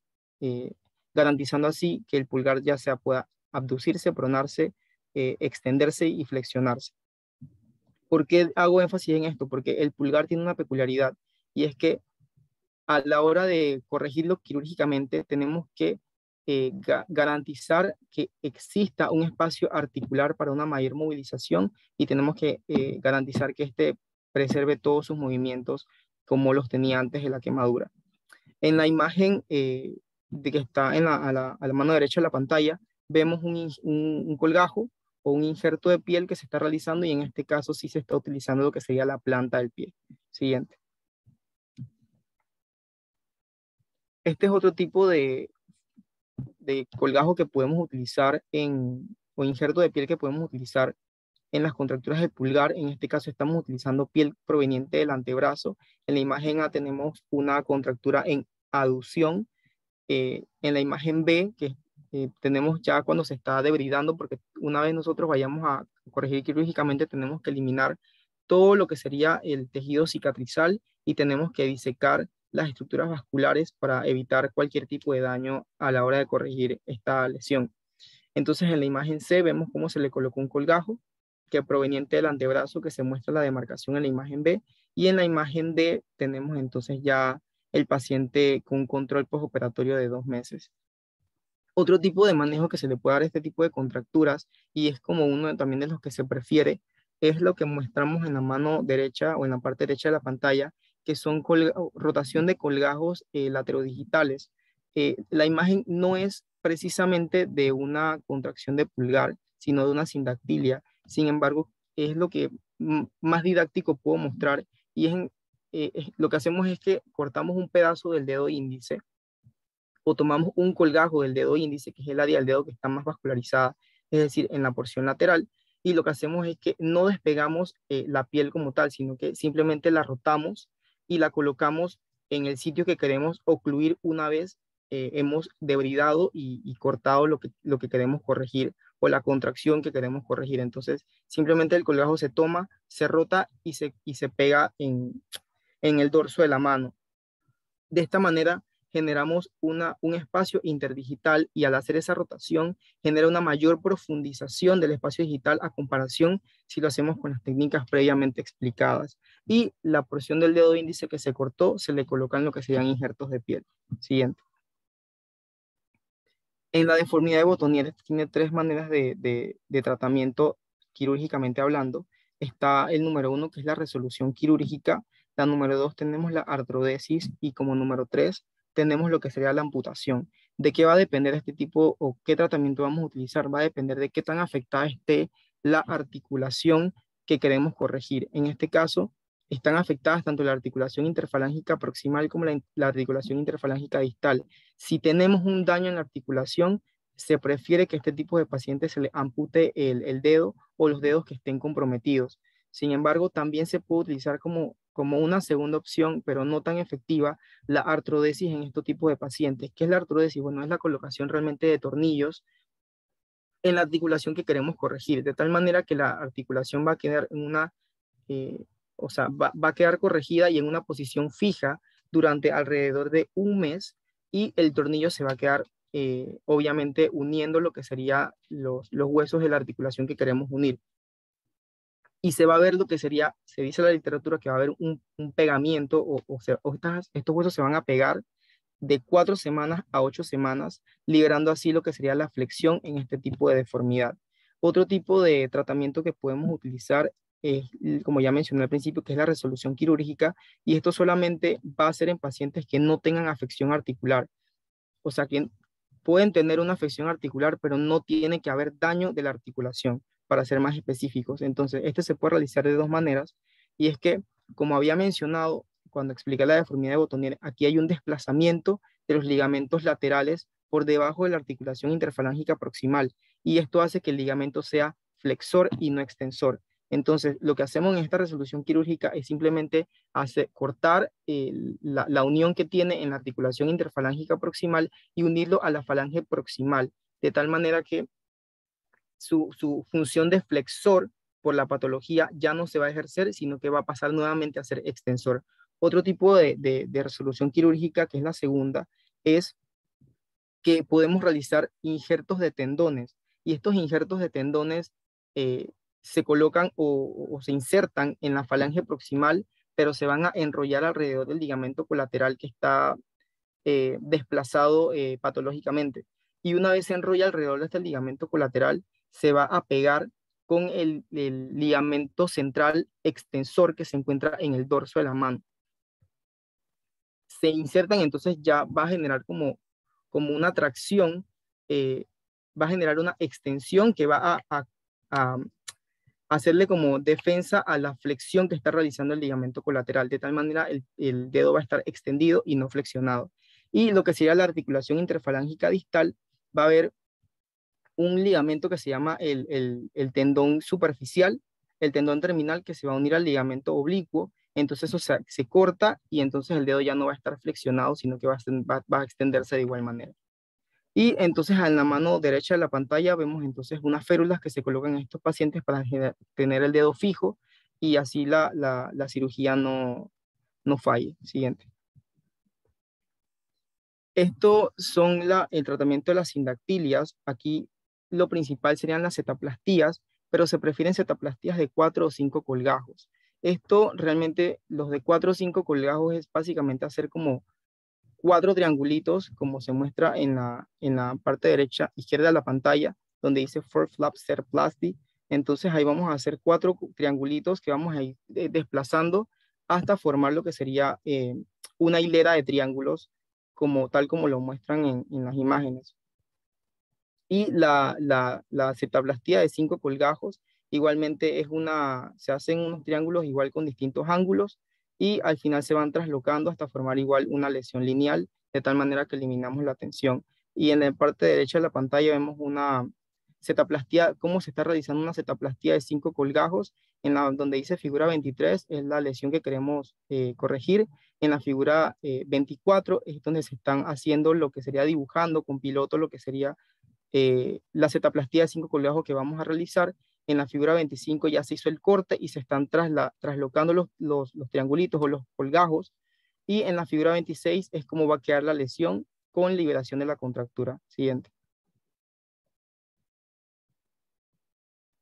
Speaker 3: garantizando así que el pulgar ya sea pueda abducirse, pronarse, extenderse y flexionarse. ¿Por qué hago énfasis en esto? Porque el pulgar tiene una peculiaridad, y es que a la hora de corregirlo quirúrgicamente tenemos que garantizar que exista un espacio articular para una mayor movilización, y tenemos que garantizar que éste preserve todos sus movimientos como los tenía antes de la quemadura. En la imagen de que está a la mano derecha de la pantalla, vemos un colgajo o un injerto de piel que se está realizando, y en este caso sí se está utilizando lo que sería la planta del pie. Siguiente. Este es otro tipo de colgajo que podemos utilizar o injerto de piel que podemos utilizar en las contracturas del pulgar. En este caso estamos utilizando piel proveniente del antebrazo. En la imagen A tenemos una contractura en aducción. En la imagen B, que tenemos ya cuando se está debridando, porque una vez nosotros vayamos a corregir quirúrgicamente tenemos que eliminar todo lo que sería el tejido cicatrizal, y tenemos que disecar las estructuras vasculares para evitar cualquier tipo de daño a la hora de corregir esta lesión. Entonces en la imagen C vemos cómo se le colocó un colgajo que proveniente del antebrazo, que se muestra la demarcación en la imagen B, y en la imagen D tenemos entonces ya el paciente con un control postoperatorio de 2 meses. Otro tipo de manejo que se le puede dar a este tipo de contracturas, y es como uno también de los que se prefiere, es lo que mostramos en la mano derecha o en la parte derecha de la pantalla, que son rotación de colgajos laterodigitales. La imagen no es precisamente de una contracción de pulgar, sino de una sindactilia. Sin embargo, es lo que más didáctico puedo mostrar, y lo que hacemos es que cortamos un pedazo del dedo índice, o tomamos un colgajo del dedo índice, que es el área del dedo que está más vascularizada, es decir, en la porción lateral, y lo que hacemos es que no despegamos la piel como tal, sino que simplemente la rotamos y la colocamos en el sitio que queremos ocluir una vez hemos debridado y cortado lo que queremos corregir o la contracción que queremos corregir. Entonces, simplemente el colgajo se toma, se rota y se pega en el dorso de la mano. De esta manera generamos un espacio interdigital y al hacer esa rotación genera una mayor profundización del espacio digital a comparación si lo hacemos con las técnicas previamente explicadas. Y la porción del dedo índice que se cortó se le colocan lo que serían injertos de piel. Siguiente. En la deformidad de Botonier tiene 3 maneras de tratamiento quirúrgicamente hablando. Está el número 1, que es la resolución quirúrgica. La número 2 tenemos la artrodesis y como número 3 tenemos lo que sería la amputación. ¿De qué va a depender este tipo o qué tratamiento vamos a utilizar? Va a depender de qué tan afectada esté la articulación que queremos corregir. En este caso, están afectadas tanto la articulación interfalángica proximal como la articulación interfalángica distal. Si tenemos un daño en la articulación, se prefiere que este tipo de pacientes se le ampute el dedo o los dedos que estén comprometidos. Sin embargo, también se puede utilizar como una segunda opción, pero no tan efectiva, la artrodesis en este tipo de pacientes. ¿Qué es la artrodesis? Bueno, es la colocación realmente de tornillos en la articulación que queremos corregir, de tal manera que la articulación va a quedar en una, va a quedar corregida y en una posición fija durante alrededor de un mes y el tornillo se va a quedar, obviamente, uniendo lo que serían los huesos de la articulación que queremos unir. Y se va a ver lo que sería, se dice en la literatura que va a haber un pegamiento estos huesos se van a pegar de 4 semanas a 8 semanas, liberando así lo que sería la flexión en este tipo de deformidad. Otro tipo de tratamiento que podemos utilizar es, como ya mencioné al principio, que es la resolución quirúrgica, y esto solamente va a ser en pacientes que no tengan afección articular. O sea, que pueden tener una afección articular, pero no tiene que haber daño de la articulación, para ser más específicos. Entonces, este se puede realizar de 2 maneras, y es que, como había mencionado cuando expliqué la deformidad de Botonier, aquí hay un desplazamiento de los ligamentos laterales por debajo de la articulación interfalángica proximal, y esto hace que el ligamento sea flexor y no extensor. Entonces, lo que hacemos en esta resolución quirúrgica es simplemente cortar la unión que tiene en la articulación interfalángica proximal y unirlo a la falange proximal, de tal manera que su función de flexor por la patología ya no se va a ejercer, sino que va a pasar nuevamente a ser extensor. Otro tipo de resolución quirúrgica, que es la segunda, es que podemos realizar injertos de tendones, y estos injertos de tendones se colocan o se insertan en la falange proximal, pero se van a enrollar alrededor del ligamento colateral que está desplazado patológicamente. Y una vez se enrolla alrededor de este ligamento colateral, se va a pegar con el ligamento central extensor que se encuentra en el dorso de la mano. Se insertan, entonces ya va a generar como una tracción, va a generar una extensión que va a hacerle como defensa a la flexión que está realizando el ligamento colateral. De tal manera el dedo va a estar extendido y no flexionado. Y lo que sería la articulación interfalángica distal, va a haber un ligamento que se llama el tendón superficial, el tendón terminal que se va a unir al ligamento oblicuo. Entonces eso se corta y entonces el dedo ya no va a estar flexionado, sino que va a extenderse de igual manera. Y entonces en la mano derecha de la pantalla vemos entonces unas férulas que se colocan en estos pacientes para tener el dedo fijo y así la cirugía no falle. Siguiente. Esto son el tratamiento de las sindactilias. Aquí lo principal serían las setaplastías, pero se prefieren setaplastías de 4 o 5 colgajos. Esto realmente, los de 4 o 5 colgajos es básicamente hacer como 4 triangulitos, como se muestra en la parte derecha, izquierda de la pantalla, donde dice 4 flap setaplasty. Entonces ahí vamos a hacer 4 triangulitos que vamos a ir desplazando hasta formar lo que sería una hilera de triángulos, tal como lo muestran en las imágenes. Y la setaplastía de 5 colgajos, igualmente se hacen unos triángulos igual con distintos ángulos, y al final se van traslocando hasta formar igual una lesión lineal, de tal manera que eliminamos la tensión. Y en la parte derecha de la pantalla vemos una setaplastía, cómo se está realizando una setaplastía de 5 colgajos, donde dice figura 23 es la lesión que queremos corregir. En la figura 24 es donde se están haciendo lo que sería dibujando con piloto lo que sería la cetoplastía de 5 colgajos que vamos a realizar. En la figura 25 ya se hizo el corte y se están traslocando los triangulitos o los colgajos. Y en la figura 26 es cómo va a quedar la lesión con liberación de la contractura. Siguiente.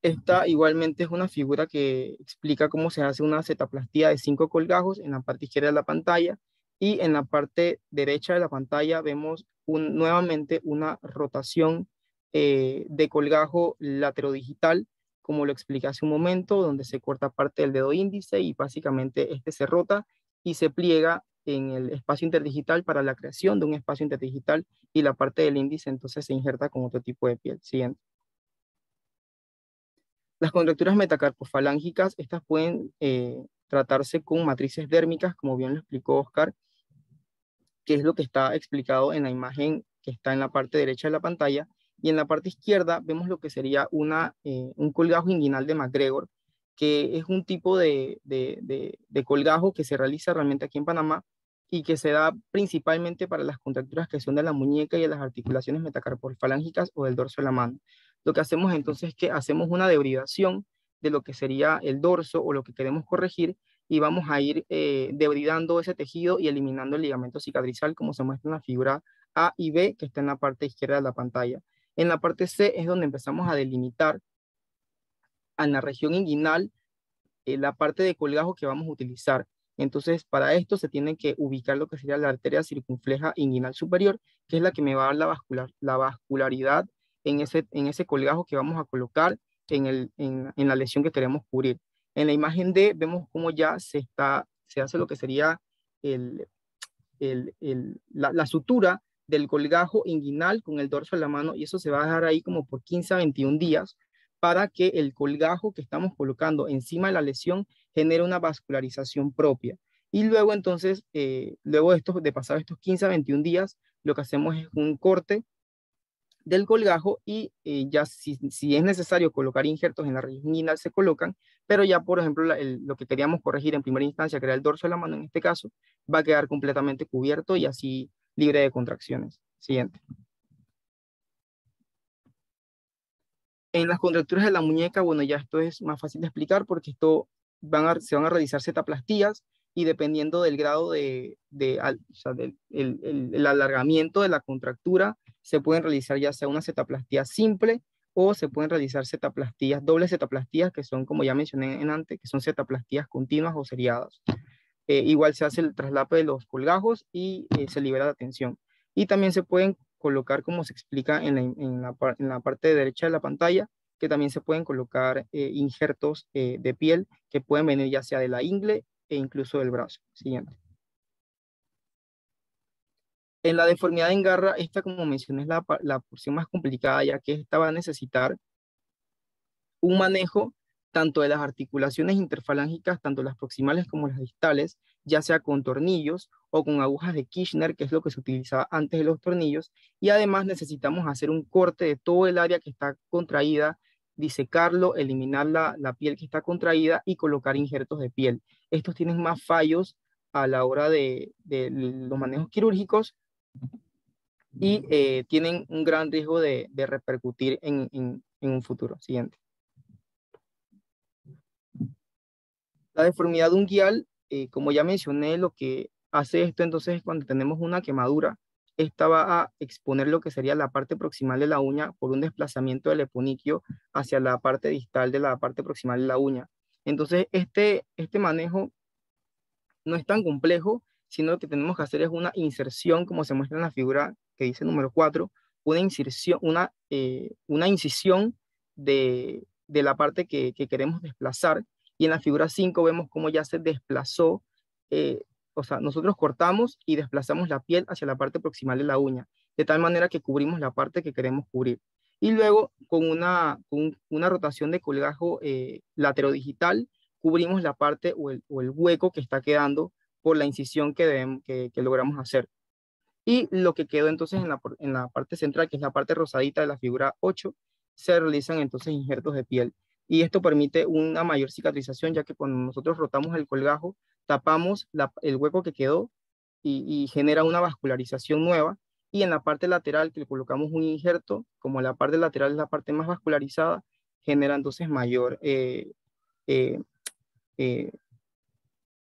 Speaker 3: Esta igualmente es una figura que explica cómo se hace una cetoplastía de 5 colgajos en la parte izquierda de la pantalla, y en la parte derecha de la pantalla vemos nuevamente una rotación de colgajo laterodigital, como lo expliqué hace un momento, donde se corta parte del dedo índice y básicamente este se rota y se pliega en el espacio interdigital para la creación de un espacio interdigital, y la parte del índice entonces se injerta con otro tipo de piel. Siguiente. Las contracturas metacarpofalángicas, estas pueden tratarse con matrices dérmicas, como bien lo explicó Oscar, que es lo que está explicado en la imagen que está en la parte derecha de la pantalla. Y en la parte izquierda vemos lo que sería un colgajo inguinal de MacGregor, que es un tipo de colgajo que se realiza realmente aquí en Panamá y que se da principalmente para las contracturas que son de la muñeca y de las articulaciones metacarpofalángicas o del dorso de la mano. Lo que hacemos entonces es que hacemos una debridación de lo que sería el dorso o lo que queremos corregir, y vamos a ir debridando ese tejido y eliminando el ligamento cicatrizal, como se muestra en la figura A y B, que está en la parte izquierda de la pantalla. En la parte C es donde empezamos a delimitar en la región inguinal la parte de colgajo que vamos a utilizar. Entonces, para esto se tiene que ubicar lo que sería la arteria circunfleja inguinal superior, que es la que me va a dar la vascularidad en ese colgajo que vamos a colocar en la lesión que queremos cubrir. En la imagen D vemos cómo ya se hace lo que sería la sutura del colgajo inguinal con el dorso de la mano, y eso se va a dejar ahí como por 15 a 21 días para que el colgajo que estamos colocando encima de la lesión genere una vascularización propia. Y luego entonces, luego de pasar estos 15 a 21 días, lo que hacemos es un corte del colgajo, y ya si es necesario colocar injertos en la región inguinal se colocan, pero ya por ejemplo lo que queríamos corregir en primera instancia, que era el dorso de la mano en este caso, va a quedar completamente cubierto y así libre de contracciones. Siguiente. En las contracturas de la muñeca, bueno, ya esto es más fácil de explicar porque se van a realizar cetaplastías, y dependiendo del grado o sea, el alargamiento de la contractura, se pueden realizar ya sea una cetaplastía simple o se pueden realizar cetaplastías, dobles cetaplastías, que son, como ya mencioné antes, que son cetaplastías continuas o seriadas. Igual se hace el traslape de los colgajos y se libera la tensión. Y también se pueden colocar, como se explica en la parte derecha de la pantalla, que también se pueden colocar injertos de piel que pueden venir ya sea de la ingle e incluso del brazo. Siguiente. En la deformidad en garra, esta, como mencioné, es la porción más complicada, ya que esta va a necesitar un manejo tanto de las articulaciones interfalángicas, tanto las proximales como las distales, ya sea con tornillos o con agujas de Kirchner, que es lo que se utilizaba antes de los tornillos, y además necesitamos hacer un corte de todo el área que está contraída, disecarlo, eliminar la piel que está contraída y colocar injertos de piel. Estos tienen más fallos a la hora de los manejos quirúrgicos y tienen un gran riesgo de repercutir en un futuro. Siguiente. La deformidad unguial, como ya mencioné, lo que hace esto entonces es cuando tenemos una quemadura, esta va a exponer lo que sería la parte proximal de la uña por un desplazamiento del eponiquio hacia la parte distal de la parte proximal de la uña. Entonces, este manejo no es tan complejo, sino lo que tenemos que hacer es una inserción, como se muestra en la figura que dice número 4, una incisión de la parte que queremos desplazar. Y en la figura 5 vemos cómo ya se desplazó, o sea, nosotros cortamos y desplazamos la piel hacia la parte proximal de la uña, de tal manera que cubrimos la parte que queremos cubrir. Y luego, con una rotación de colgajo laterodigital, cubrimos la parte o el hueco que está quedando por la incisión que logramos hacer. Y lo que quedó entonces en la parte central, que es la parte rosadita de la figura 8, se realizan entonces injertos de piel. Y esto permite una mayor cicatrización, ya que cuando nosotros rotamos el colgajo, tapamos el hueco que quedó y genera una vascularización nueva. y en la parte lateral que le colocamos un injerto, como la parte lateral es la parte más vascularizada, genera entonces eh, eh,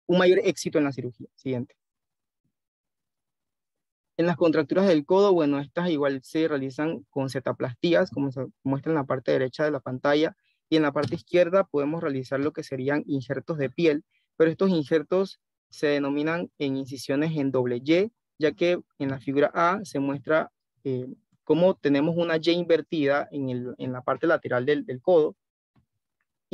Speaker 3: un mayor éxito en la cirugía. Siguiente. En las contracturas del codo, bueno, estas igual se realizan con setaplastías, como se muestra en la parte derecha de la pantalla, y en la parte izquierda podemos realizar lo que serían injertos de piel, pero estos injertos se denominan en incisiones en doble Y, ya que en la figura A se muestra cómo tenemos una Y invertida en la parte lateral del codo,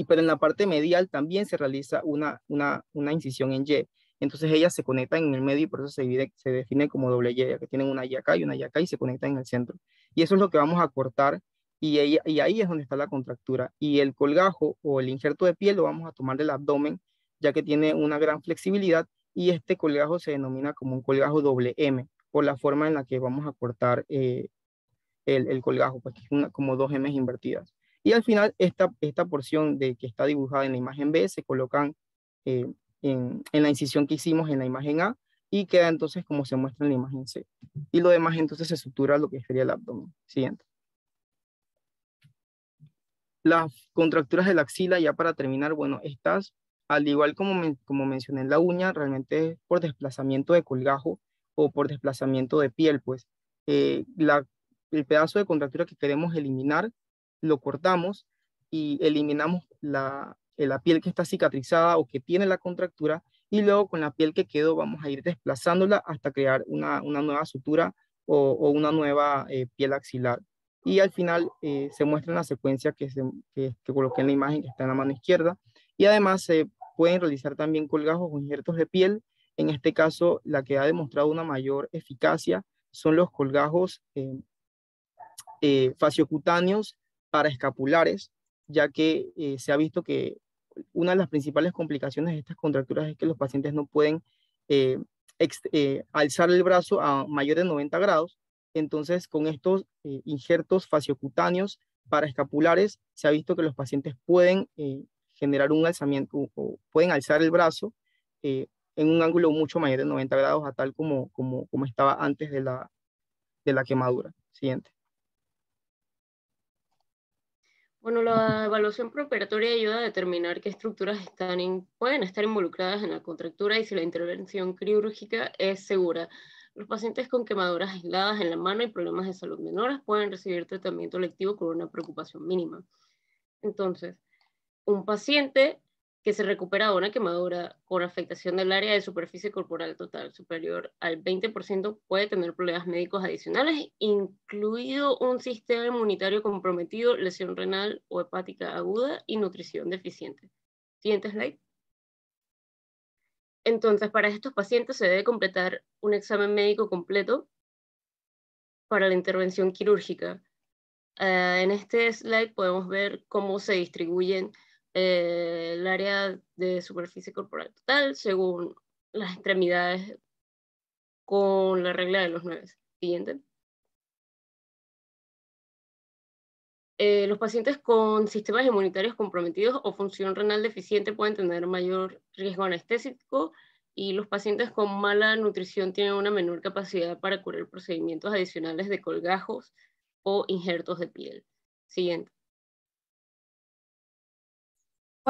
Speaker 3: pero en la parte medial también se realiza una incisión en Y. Entonces ellas se conectan en el medio y por eso se define como doble Y, ya que tienen una Y acá y una Y acá y se conectan en el centro. Y eso es lo que vamos a cortar y ahí es donde está la contractura. Y el colgajo o el injerto de piel lo vamos a tomar del abdomen, ya que tiene una gran flexibilidad y este colgajo se denomina como un colgajo doble M, por la forma en la que vamos a cortar el colgajo, pues que es como dos M's invertidas. Y al final, esta porción de que está dibujada en la imagen B se colocan eh, en la incisión que hicimos en la imagen A y queda entonces como se muestra en la imagen C. Y lo demás entonces se sutura lo que sería el abdomen. Siguiente. Las contracturas de la axila, ya para terminar, bueno, estas, al igual como mencioné en la uña, realmente es por desplazamiento de colgajo o por desplazamiento de piel, pues el pedazo de contractura que queremos eliminar, lo cortamos y eliminamos la piel que está cicatrizada o que tiene la contractura y luego con la piel que quedó vamos a ir desplazándola hasta crear una nueva sutura o una nueva piel axilar. Y al final se muestra en la secuencia que coloqué en la imagen que está en la mano izquierda. Y además se pueden realizar también colgajos o injertos de piel. En este caso, la que ha demostrado una mayor eficacia son los colgajos fasciocutáneos para escapulares, ya que se ha visto que una de las principales complicaciones de estas contracturas es que los pacientes no pueden eh, alzar el brazo a mayor de 90 grados. Entonces, con estos injertos fasciocutáneos para escapulares, se ha visto que los pacientes pueden generar un alzamiento o pueden alzar el brazo en un ángulo mucho mayor de 90 grados, a tal como estaba antes de la quemadura. Siguiente.
Speaker 2: Bueno, la evaluación preoperatoria ayuda a determinar qué estructuras pueden estar involucradas en la contractura y si la intervención quirúrgica es segura. Los pacientes con quemaduras aisladas en la mano y problemas de salud menores pueden recibir tratamiento electivo con una preocupación mínima. Entonces, un paciente que se recupera de una quemadura con afectación del área de superficie corporal total superior al 20% puede tener problemas médicos adicionales, incluido un sistema inmunitario comprometido, lesión renal o hepática aguda y nutrición deficiente. Siguiente slide. Entonces, para estos pacientes se debe completar un examen médico completo para la intervención quirúrgica. En este slide podemos ver cómo se distribuyen el área de superficie corporal total según las extremidades con la regla de los 9. Siguiente. Los pacientes con sistemas inmunitarios comprometidos o función renal deficiente pueden tener mayor riesgo anestésico y los pacientes con mala nutrición tienen una menor capacidad para cubrir procedimientos adicionales de colgajos o injertos de piel. Siguiente.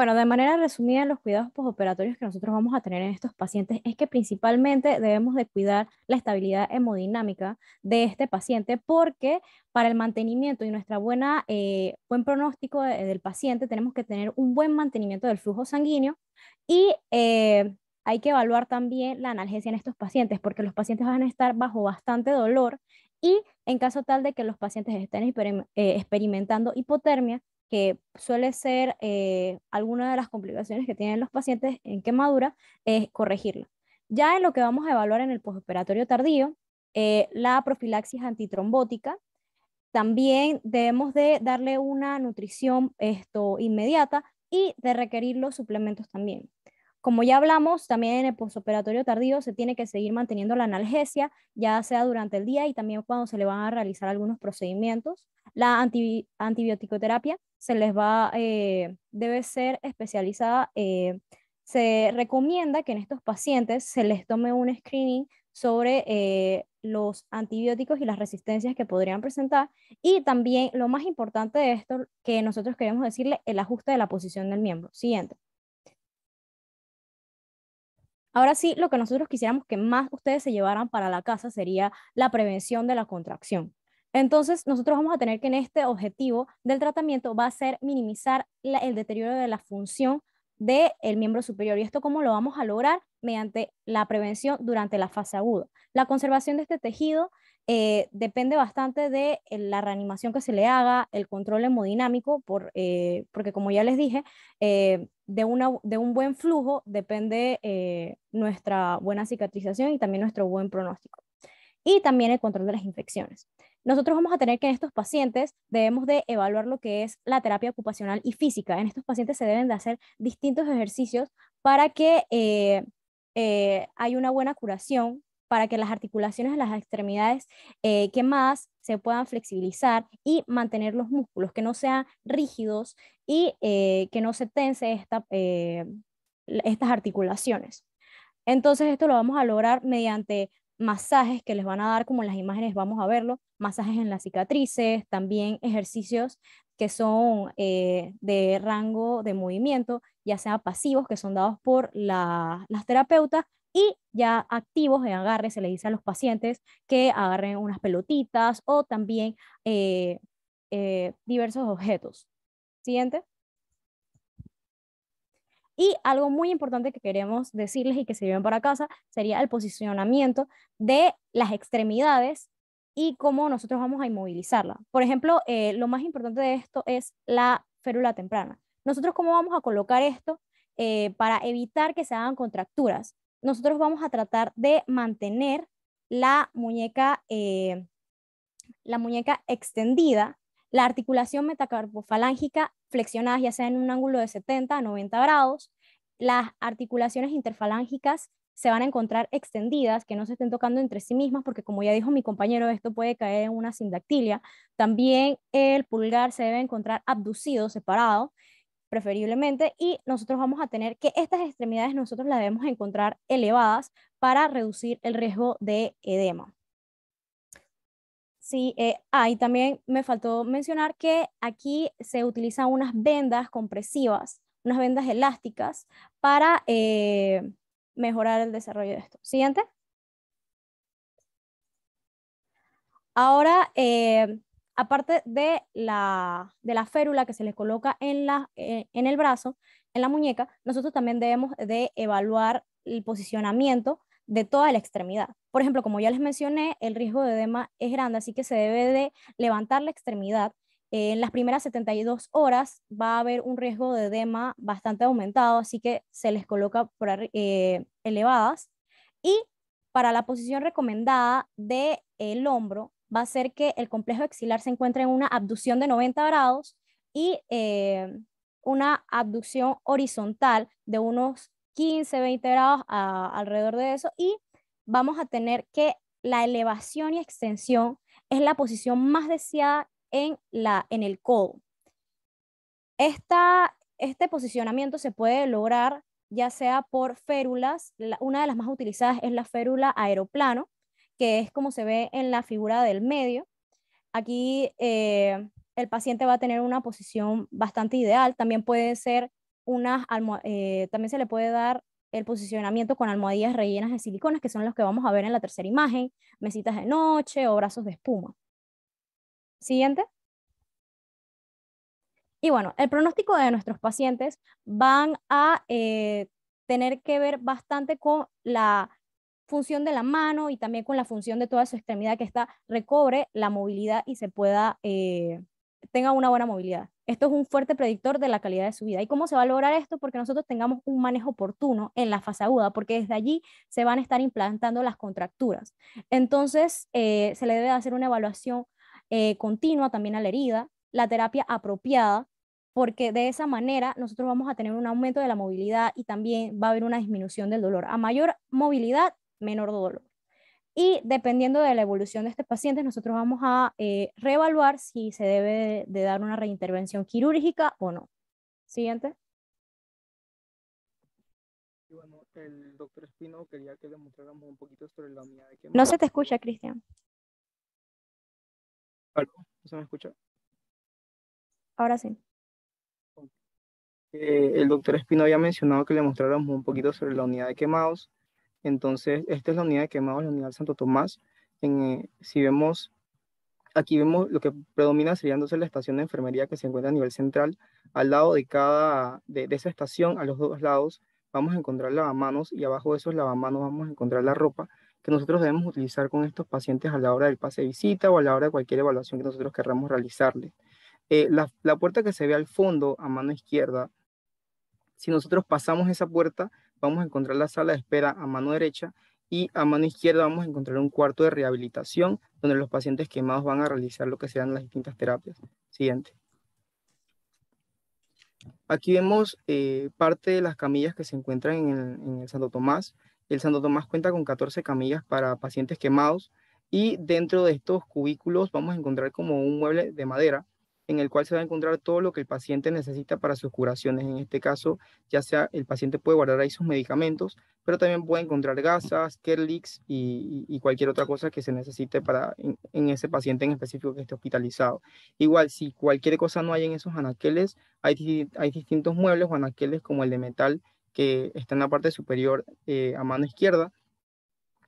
Speaker 1: Bueno, de manera resumida, los cuidados postoperatorios que nosotros vamos a tener en estos pacientes es que principalmente debemos de cuidar la estabilidad hemodinámica de este paciente porque para el mantenimiento y nuestra buen pronóstico del paciente tenemos que tener un buen mantenimiento del flujo sanguíneo y hay que evaluar también la analgesia en estos pacientes porque los pacientes van a estar bajo bastante dolor y en caso tal de que los pacientes estén experimentando hipotermia, que suele ser alguna de las complicaciones que tienen los pacientes en quemadura, es corregirla. Ya en lo que vamos a evaluar en el postoperatorio tardío, la profilaxis antitrombótica, también debemos de darle una nutrición inmediata y de requerir los suplementos también. Como ya hablamos, también en el postoperatorio tardío se tiene que seguir manteniendo la analgesia, ya sea durante el día y también cuando se le van a realizar algunos procedimientos. La antibioticoterapia debe ser especializada. Se recomienda que en estos pacientes se les tome un screening sobre los antibióticos y las resistencias que podrían presentar, y también lo más importante de esto que nosotros queremos decirle, el ajuste de la posición del miembro. Siguiente. Ahora sí, lo que nosotros quisiéramos que más ustedes se llevaran para la casa sería la prevención de la contracción. Entonces, nosotros vamos a tener que en este objetivo del tratamiento va a ser minimizar el deterioro de la función del miembro superior. ¿Y esto cómo lo vamos a lograr? Mediante la prevención durante la fase aguda. La conservación de este tejido depende bastante de la reanimación que se le haga, el control hemodinámico, porque como ya les dije, de un buen flujo depende nuestra buena cicatrización y también nuestro buen pronóstico. Y también el control de las infecciones. Nosotros vamos a tener que en estos pacientes debemos de evaluar lo que es la terapia ocupacional y física. En estos pacientes se deben de hacer distintos ejercicios para que haya una buena curación, para que las articulaciones de las extremidades quemadas se puedan flexibilizar y mantener los músculos, que no sean rígidos y que no se tense estas articulaciones. Entonces esto lo vamos a lograr mediante masajes que les van a dar, como en las imágenes vamos a verlo, masajes en las cicatrices, también ejercicios que son de rango de movimiento, ya sea pasivos, que son dados por las terapeutas, y ya activos de agarre, se le dice a los pacientes que agarren unas pelotitas o también diversos objetos. Siguiente. Y algo muy importante que queremos decirles y que se lleven para casa sería el posicionamiento de las extremidades y cómo nosotros vamos a inmovilizarla. Por ejemplo, lo más importante de esto es la férula temprana. Nosotros cómo vamos a colocar esto para evitar que se hagan contracturas. Nosotros vamos a tratar de mantener la muñeca extendida, la articulación metacarpofalángica flexionada, ya sea en un ángulo de 70 a 90 grados. Las articulaciones interfalángicas se van a encontrar extendidas, que no se estén tocando entre sí mismas, porque como ya dijo mi compañero, esto puede caer en una sindactilia. También el pulgar se debe encontrar abducido, separado, preferiblemente, y nosotros vamos a tener que estas extremidades nosotros las debemos encontrar elevadas para reducir el riesgo de edema. Sí, y también me faltó mencionar que aquí se utilizan unas vendas compresivas, unas vendas elásticas para mejorar el desarrollo de esto. Siguiente. Ahora, aparte de la férula que se le coloca en el brazo, en la muñeca, nosotros también debemos de evaluar el posicionamiento de toda la extremidad. Por ejemplo, como ya les mencioné, el riesgo de edema es grande, así que se debe de levantar la extremidad. En las primeras 72 horas va a haber un riesgo de edema bastante aumentado, así que se les coloca elevadas. Y para la posición recomendada del hombro, va a ser que el complejo axilar se encuentre en una abducción de 90 grados y una abducción horizontal de unos 15, 20 grados alrededor de eso, y vamos a tener que la elevación y extensión es la posición más deseada en el codo. Este posicionamiento se puede lograr ya sea por férulas, una de las más utilizadas es la férula aeroplano, que es como se ve en la figura del medio. Aquí el paciente va a tener una posición bastante ideal. También puede ser también se le puede dar el posicionamiento con almohadillas rellenas de siliconas, que son los que vamos a ver en la tercera imagen, mesitas de noche o brazos de espuma. Siguiente. Y bueno, el pronóstico de nuestros pacientes van a tener que ver bastante con la función de la mano y también con la función de toda su extremidad, que recobre la movilidad y tenga una buena movilidad. Esto es un fuerte predictor de la calidad de su vida. ¿Y cómo se va a lograr esto? Porque nosotros tengamos un manejo oportuno en la fase aguda, porque desde allí se van a estar implantando las contracturas. Entonces, se le debe hacer una evaluación continua también a la herida, la terapia apropiada, porque de esa manera nosotros vamos a tener un aumento de la movilidad y también va a haber una disminución del dolor. A mayor movilidad, menor dolor. Y dependiendo de la evolución de este paciente, nosotros vamos a reevaluar si se debe de dar una reintervención quirúrgica o no. Siguiente.
Speaker 3: Bueno, el doctor Espino quería que demostráramos un poquito sobre la unidad de
Speaker 1: No
Speaker 3: quemados.
Speaker 1: se te escucha, Cristian.
Speaker 3: ¿Aló? ¿No se me escucha?
Speaker 1: Ahora sí.
Speaker 3: El doctor Espino había mencionado que le mostráramos un poquito sobre la unidad de quemados. Entonces, esta es la unidad de quemados, la unidad Santo Tomás. Si vemos, aquí vemos lo que predomina sería entonces la estación de enfermería que se encuentra a nivel central. Al lado de esa estación, a los dos lados, vamos a encontrar lavamanos y abajo de esos lavamanos vamos a encontrar la ropa que nosotros debemos utilizar con estos pacientes a la hora del pase de visita o a la hora de cualquier evaluación que nosotros querramos realizarle. La puerta que se ve al fondo, a mano izquierda, si nosotros pasamos esa puerta, vamos a encontrar la sala de espera a mano derecha y a mano izquierda vamos a encontrar un cuarto de rehabilitación donde los pacientes quemados van a realizar lo que sean las distintas terapias. Siguiente. Aquí vemos parte de las camillas que se encuentran en el Santo Tomás. El Santo Tomás cuenta con 14 camillas para pacientes quemados y dentro de estos cubículos vamos a encontrar como un mueble de madera en el cual se va a encontrar todo lo que el paciente necesita para sus curaciones. En este caso, ya sea el paciente puede guardar ahí sus medicamentos, pero también puede encontrar gasas, Kerlix y cualquier otra cosa que se necesite en ese paciente en específico que esté hospitalizado. Igual, si cualquier cosa no hay en esos anaqueles, hay distintos muebles o anaqueles como el de metal que está en la parte superior a mano izquierda,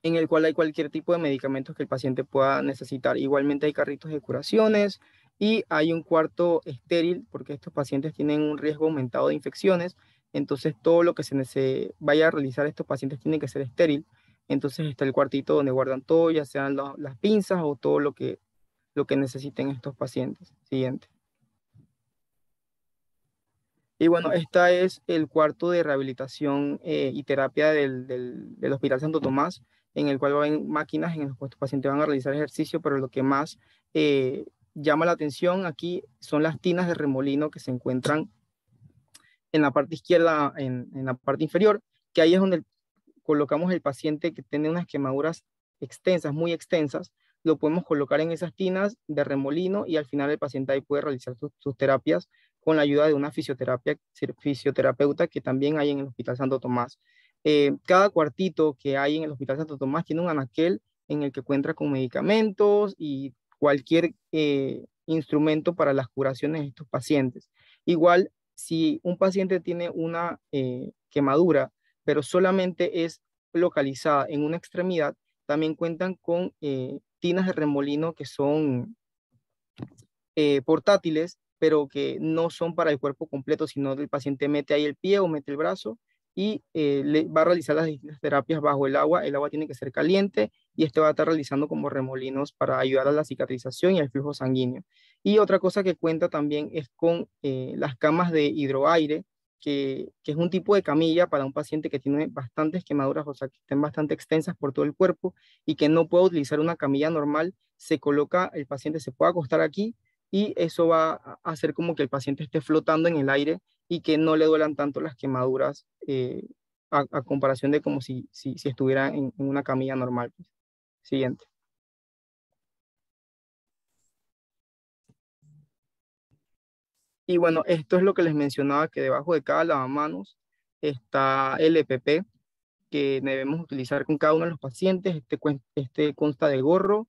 Speaker 3: en el cual hay cualquier tipo de medicamentos que el paciente pueda necesitar. Igualmente hay carritos de curaciones y hay un cuarto estéril porque estos pacientes tienen un riesgo aumentado de infecciones, entonces todo lo que se vaya a realizar estos pacientes tiene que ser estéril. Entonces está el cuartito donde guardan todo, ya sean las pinzas o todo lo que necesiten estos pacientes. Siguiente. Y bueno, esta es el cuarto de rehabilitación y terapia del Hospital Santo Tomás, en el cual va a haber máquinas en los que los pacientes van a realizar ejercicio, pero lo que más llama la atención aquí son las tinas de remolino que se encuentran en la parte izquierda, en la parte inferior, que ahí es donde colocamos el paciente que tiene unas quemaduras extensas, muy extensas, lo podemos colocar en esas tinas de remolino y al final el paciente ahí puede realizar sus terapias con la ayuda de una fisioterapeuta que también hay en el Hospital Santo Tomás. Cada cuartito que hay en el Hospital Santo Tomás tiene un anaquel en el que cuenta con medicamentos y cualquier instrumento para las curaciones de estos pacientes. Igual, si un paciente tiene una quemadura, pero solamente es localizada en una extremidad, también cuentan con tinas de remolino que son portátiles, pero que no son para el cuerpo completo, sino el paciente mete ahí el pie o mete el brazo y le va a realizar las distintas terapias bajo el agua. El agua tiene que ser caliente y este va a estar realizando como remolinos para ayudar a la cicatrización y al flujo sanguíneo. Y otra cosa que cuenta también es con las camas de hidroaire, que es un tipo de camilla para un paciente que tiene bastantes quemaduras, o sea, que estén bastante extensas por todo el cuerpo y que no puede utilizar una camilla normal. Se coloca, el paciente se puede acostar aquí y eso va a hacer como que el paciente esté flotando en el aire y que no le duelan tanto las quemaduras a comparación de como si estuviera en una camilla normal. Pues. Siguiente. Y bueno, esto es lo que les mencionaba, que debajo de cada lavamanos está el EPP que debemos utilizar con cada uno de los pacientes. Este consta de gorro,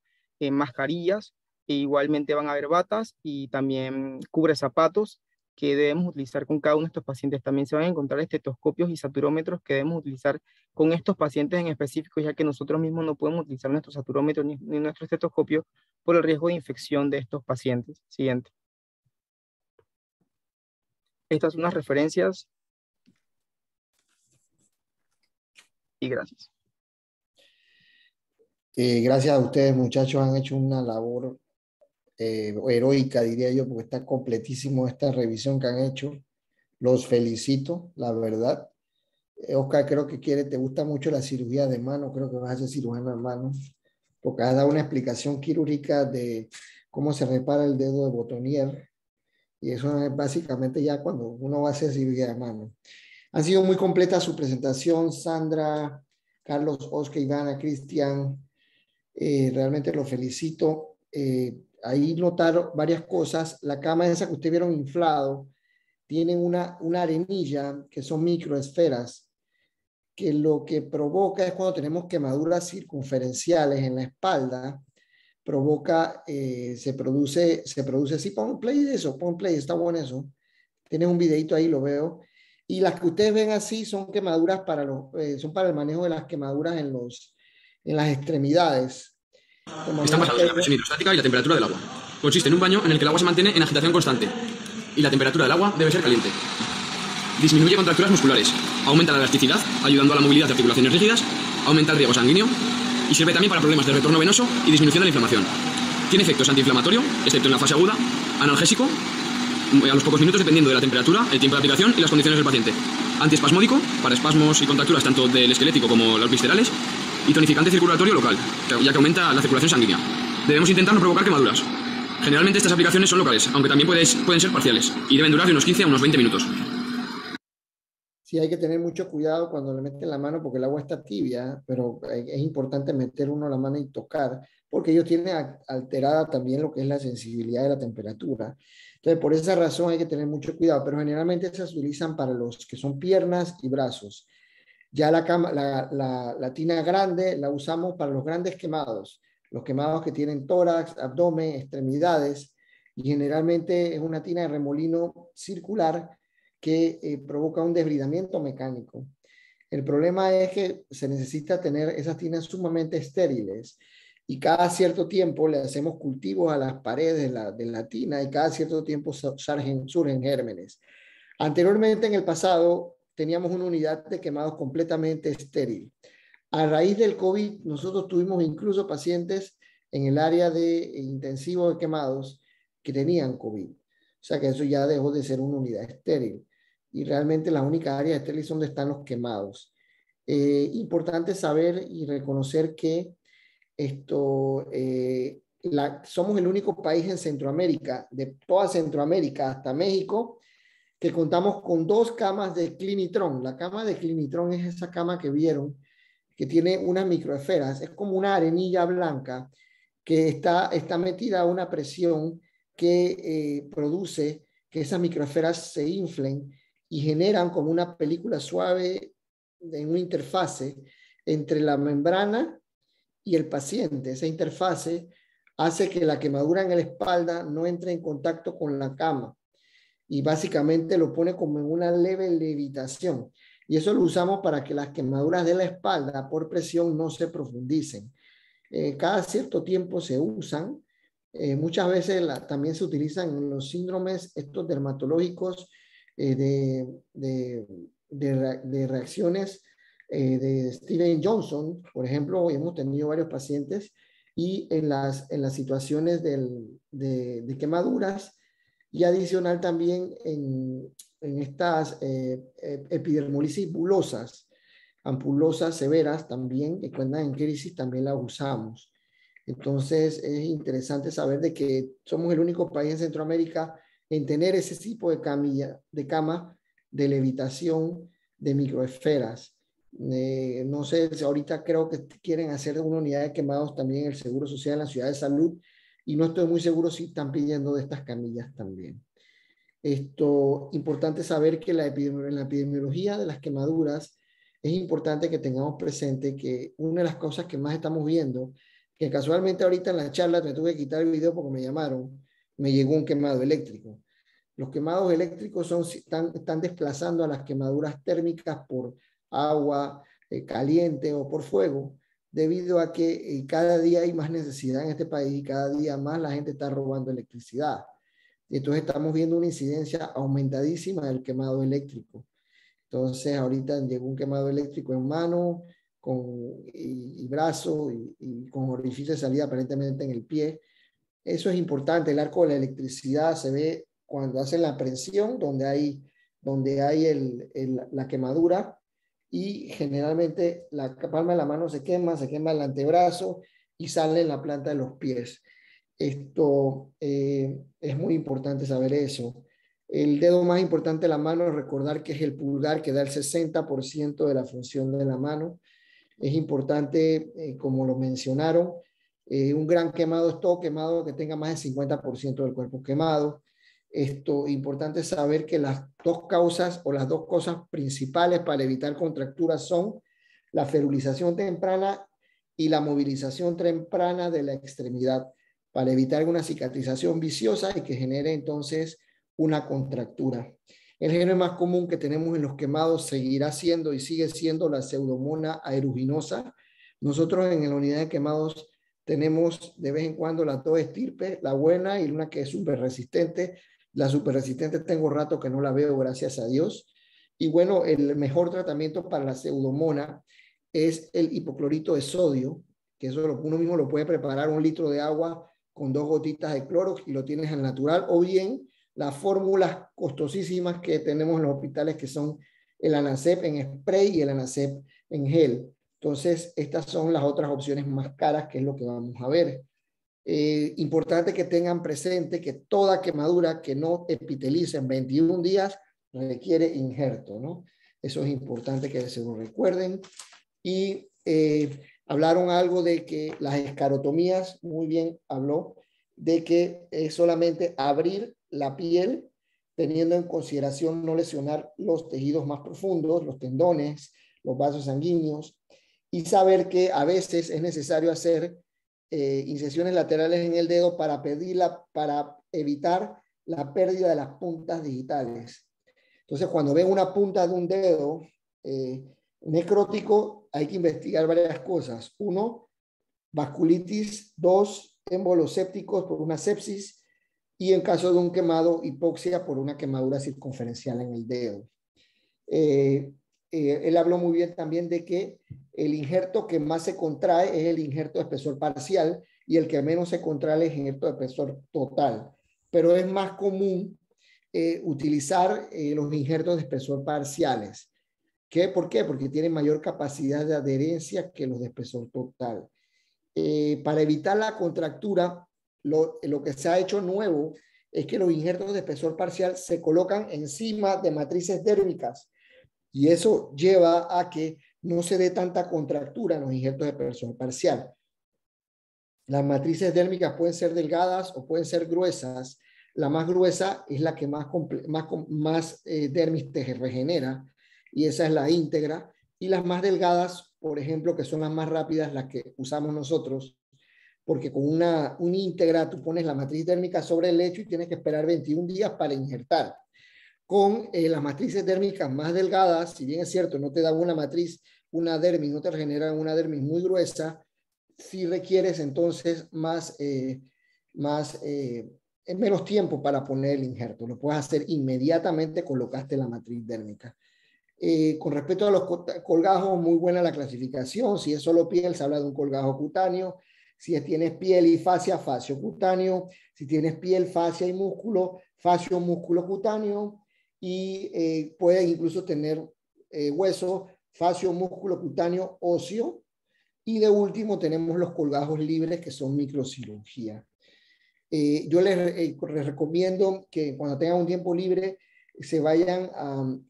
Speaker 3: mascarillas, e igualmente van a haber batas y también cubre zapatos que debemos utilizar con cada uno de estos pacientes. También se van a encontrar estetoscopios y saturómetros que debemos utilizar con estos pacientes en específico, ya que nosotros mismos no podemos utilizar nuestro saturómetro ni nuestro estetoscopio por el riesgo de infección de estos pacientes. Siguiente. Estas son unas referencias y gracias.
Speaker 6: Gracias a ustedes, muchachos, han hecho una labor heroica, diría yo, porque está completísimo esta revisión que han hecho. Los felicito, la verdad. Oscar, creo que te gusta mucho la cirugía de mano, creo que vas a ser cirujano de mano, porque has dado una explicación quirúrgica de cómo se repara el dedo de botonier, y eso es básicamente ya cuando uno va a hacer cirugía de mano. Han sido muy completa su presentación, Sandra, Carlos, Oscar, Ivana, Cristian. Realmente los felicito. Ahí notaron varias cosas. La cama esa que ustedes vieron inflado tiene una arenilla que son microesferas que lo que provoca es cuando tenemos quemaduras circunferenciales en la espalda, se produce así. Pon play de eso, pon play, está bueno eso. Tienes un videito ahí, lo veo. Y las que ustedes ven así son quemaduras son para el manejo de las quemaduras en las extremidades.
Speaker 7: Están basados en la presión hidrostática y la temperatura del agua. Consiste en un baño en el que el agua se mantiene en agitación constante y la temperatura del agua debe ser caliente. Disminuye contracturas musculares, aumenta la elasticidad, ayudando a la movilidad de articulaciones rígidas, aumenta el riego sanguíneo y sirve también para problemas de retorno venoso y disminución de la inflamación. Tiene efectos antiinflamatorio, excepto en la fase aguda, analgésico, a los pocos minutos dependiendo de la temperatura, el tiempo de aplicación y las condiciones del paciente. Antiespasmódico, para espasmos y contracturas tanto del esquelético como los viscerales, y tonificante circulatorio local, ya que aumenta la circulación sanguínea. Debemos intentar no provocar quemaduras. Generalmente estas aplicaciones son locales, aunque también pueden ser parciales, y deben durar de unos 15 a unos 20 minutos.
Speaker 6: Sí, hay que tener mucho cuidado cuando le meten la mano porque el agua está tibia, pero es importante meter uno la mano y tocar, porque ellos tienen alterada también lo que es la sensibilidad de la temperatura. Entonces, por esa razón hay que tener mucho cuidado, pero generalmente se utilizan para los que son piernas y brazos. Ya la tina grande la usamos para los grandes quemados, los quemados que tienen tórax, abdomen, extremidades, y generalmente es una tina de remolino circular que provoca un desbridamiento mecánico. El problema es que se necesita tener esas tinas sumamente estériles y cada cierto tiempo le hacemos cultivos a las paredes de la tina y cada cierto tiempo surgen gérmenes. Anteriormente, en el pasado, teníamos una unidad de quemados completamente estéril. A raíz del COVID, nosotros tuvimos incluso pacientes en el área de intensivo de quemados que tenían COVID. O sea que eso ya dejó de ser una unidad estéril. Y realmente las únicas áreas estériles son donde están los quemados. Importante saber y reconocer que somos el único país en Centroamérica, de toda Centroamérica hasta México, que contamos con 2 camas de Clinitron. La cama de Clinitron es esa cama que vieron, que tiene unas microesferas, es como una arenilla blanca que está metida a una presión que produce que esas microesferas se inflen y generan como una película suave en una interfase entre la membrana y el paciente. Esa interfase hace que la quemadura en la espalda no entre en contacto con la cama y básicamente lo pone como en una leve levitación. Y eso lo usamos para que las quemaduras de la espalda por presión no se profundicen. Cada cierto tiempo se usan. Muchas veces también se utilizan en los síndromes estos dermatológicos de reacciones de Steven Johnson, por ejemplo. Hemos tenido varios pacientes y en las situaciones de quemaduras y adicional también en estas epidermolisis bulosas, ampulosas severas también, que cuentan en crisis, también las usamos. Entonces es interesante saber de que somos el único país en Centroamérica en tener ese tipo de cama de levitación de microesferas. No sé, ahorita creo que quieren hacer una unidad de quemados también en el Seguro Social en la Ciudad de Salud y no estoy muy seguro si están pidiendo de estas camillas también. Importante saber que en la epidemiología de las quemaduras es importante que tengamos presente que una de las cosas que más estamos viendo, que casualmente ahorita en la charla me tuve que quitar el video porque me llamaron, me llegó un quemado eléctrico. Los quemados eléctricos están desplazando a las quemaduras térmicas por agua caliente o por fuego, debido a que cada día hay más necesidad en este país y cada día más la gente está robando electricidad. Entonces estamos viendo una incidencia aumentadísima del quemado eléctrico. Entonces ahorita llegó un quemado eléctrico en mano y brazo y con orificio de salida aparentemente en el pie. Eso es importante. El arco de la electricidad se ve cuando hacen la presión, donde hay la quemadura, y generalmente la palma de la mano se quema el antebrazo y sale en la planta de los pies. Esto es muy importante saber eso. El dedo más importante de la mano, recordar que es el pulgar, que da el 60% de la función de la mano. Es importante, como lo mencionaron, un gran quemado es todo quemado que tenga más del 50% del cuerpo quemado. Importante saber que las dos causas o las dos cosas principales para evitar contracturas son la ferulización temprana y la movilización temprana de la extremidad, para evitar una cicatrización viciosa y que genere entonces una contractura. El género más común que tenemos en los quemados seguirá siendo y sigue siendo la Pseudomonas aeruginosa. Nosotros en la unidad de quemados tenemos de vez en cuando las dos estirpes, la buena y una que es súper resistente. La súper resistente tengo rato que no la veo, gracias a Dios. Y bueno, el mejor tratamiento para la Pseudomonas es el hipoclorito de sodio, que eso uno mismo lo puede preparar 1 litro de agua con 2 gotitas de cloro y lo tienes al natural, o bien las fórmulas costosísimas que tenemos en los hospitales, que son el Anacep en spray y el Anacep en gel. Entonces, estas son las otras opciones más caras, que es lo que vamos a ver. Importante que tengan presente que toda quemadura que no epitelice en 21 días requiere injerto, ¿no? Eso es importante que se lo recuerden. Y hablaron algo de que las escarotomías, muy bien habló, de que es solamente abrir la piel, teniendo en consideración no lesionar los tejidos más profundos, los tendones, los vasos sanguíneos, y saber que a veces es necesario hacer incisiones laterales en el dedo para evitar la pérdida de las puntas digitales. Entonces, cuando ven una punta de un dedo necrótico, hay que investigar varias cosas. 1, vasculitis. 2, émbolos sépticos por una sepsis. Y en caso de un quemado, hipoxia por una quemadura circunferencial en el dedo. Él habló muy bien también de que el injerto que más se contrae es el injerto de espesor parcial y el que menos se contrae es el injerto de espesor total. Pero es más común utilizar los injertos de espesor parciales. ¿Por qué? Porque tienen mayor capacidad de adherencia que los de espesor total. Para evitar la contractura, lo que se ha hecho nuevo es que los injertos de espesor parcial se colocan encima de matrices dérmicas y eso lleva a que no se dé tanta contractura en los injertos de espesor parcial. Las matrices dérmicas pueden ser delgadas o pueden ser gruesas. La más gruesa es la que más dermis te regenera y esa es la íntegra. Y las más delgadas, por ejemplo, que son las más rápidas, las que usamos nosotros, porque con una íntegra tú pones la matriz dérmica sobre el lecho y tienes que esperar 21 días para injertar. Con las matrices dérmicas más delgadas, si bien es cierto, no te da una matriz, una dermis, no te regenera una dermis muy gruesa, si requieres entonces menos tiempo para poner el injerto. Lo puedes hacer inmediatamente, colocaste la matriz dérmica. Con respecto a los colgajos, muy buena la clasificación. Si es solo piel, se habla de un colgajo cutáneo. Si tienes piel y fascia, fascio cutáneo. Si tienes piel, fascia y músculo, fascio, músculo cutáneo. Y puede incluso tener hueso, fascio, músculo cutáneo, óseo. Y de último tenemos los colgajos libres, que son microcirugía. Yo les recomiendo que cuando tengan un tiempo libre se vayan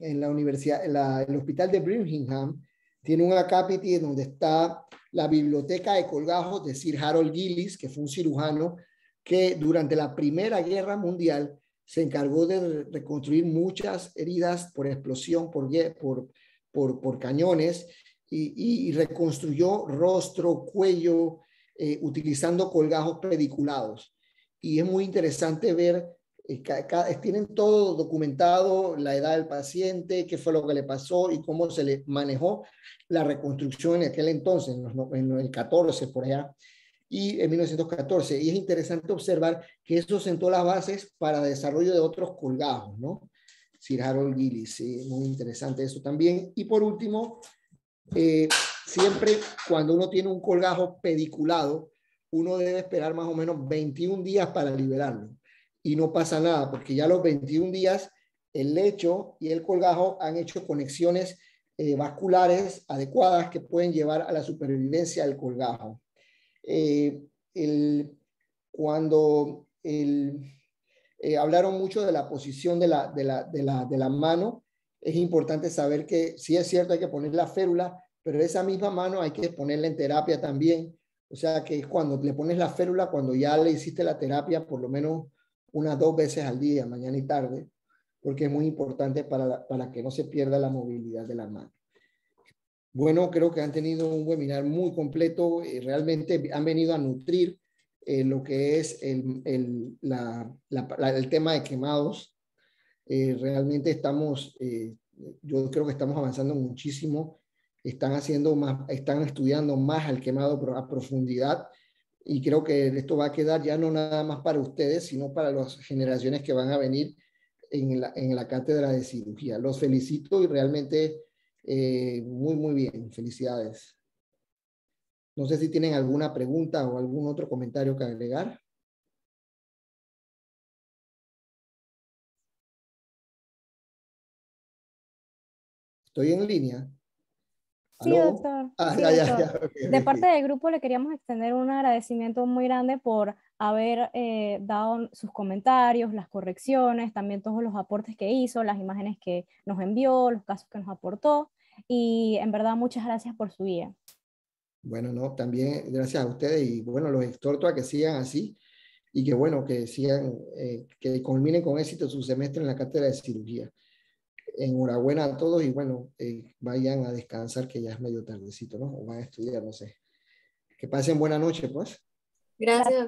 Speaker 6: en la universidad, el hospital de Birmingham tiene un acápite donde está la biblioteca de colgajos de Sir Harold Gillis, que fue un cirujano que durante la Primera Guerra Mundial se encargó de reconstruir muchas heridas por explosión, por cañones, y reconstruyó rostro, cuello, utilizando colgajos pediculados. Y es muy interesante ver, tienen todo documentado, la edad del paciente, qué fue lo que le pasó y cómo se le manejó la reconstrucción en aquel entonces, en el 14 por allá, y en 1914. Y es interesante observar que eso sentó las bases para el desarrollo de otros colgajos, ¿no? Sir Harold Gillis, sí, muy interesante eso también. Y por último, siempre cuando uno tiene un colgajo pediculado, uno debe esperar más o menos 21 días para liberarlo. Y no pasa nada, porque ya a los 21 días el lecho y el colgajo han hecho conexiones vasculares adecuadas que pueden llevar a la supervivencia del colgajo. Hablaron mucho de la posición de la mano. Es importante saber que sí es cierto, hay que poner la férula, pero esa misma mano hay que ponerla en terapia también. O sea que cuando le pones la férula, cuando ya le hiciste la terapia por lo menos unas 2 veces al día, mañana y tarde, porque es muy importante para que no se pierda la movilidad de la mano. Bueno, creo que han tenido un webinar muy completo, realmente han venido a nutrir lo que es el tema de quemados. Realmente estamos, yo creo que estamos avanzando muchísimo, están estudiando más al quemado a profundidad, y creo que esto va a quedar ya no nada más para ustedes, sino para las generaciones que van a venir en la cátedra de cirugía. Los felicito y realmente muy, muy bien. Felicidades. No sé si tienen alguna pregunta o algún otro comentario que agregar. ¿Estoy en línea?
Speaker 1: Sí,
Speaker 6: ¿Aló?
Speaker 1: doctor.
Speaker 6: Ah,
Speaker 1: Sí,
Speaker 6: ya,
Speaker 1: doctor.
Speaker 6: ya, ok,
Speaker 1: De
Speaker 6: ok.
Speaker 1: parte del grupo le queríamos extender un agradecimiento muy grande por haber dado sus comentarios, las correcciones, también todos los aportes que hizo, las imágenes que nos envió, los casos que nos aportó, y en verdad muchas gracias por su guía.
Speaker 6: Bueno, no, también gracias a ustedes, y bueno, los exhorto a que sigan así y que bueno, que sigan, que culminen con éxito su semestre en la cátedra de cirugía. Enhorabuena a todos y bueno, vayan a descansar, que ya es medio tardecito, ¿no? O van a estudiar, no sé. Que pasen buena noche, pues.
Speaker 2: Gracias.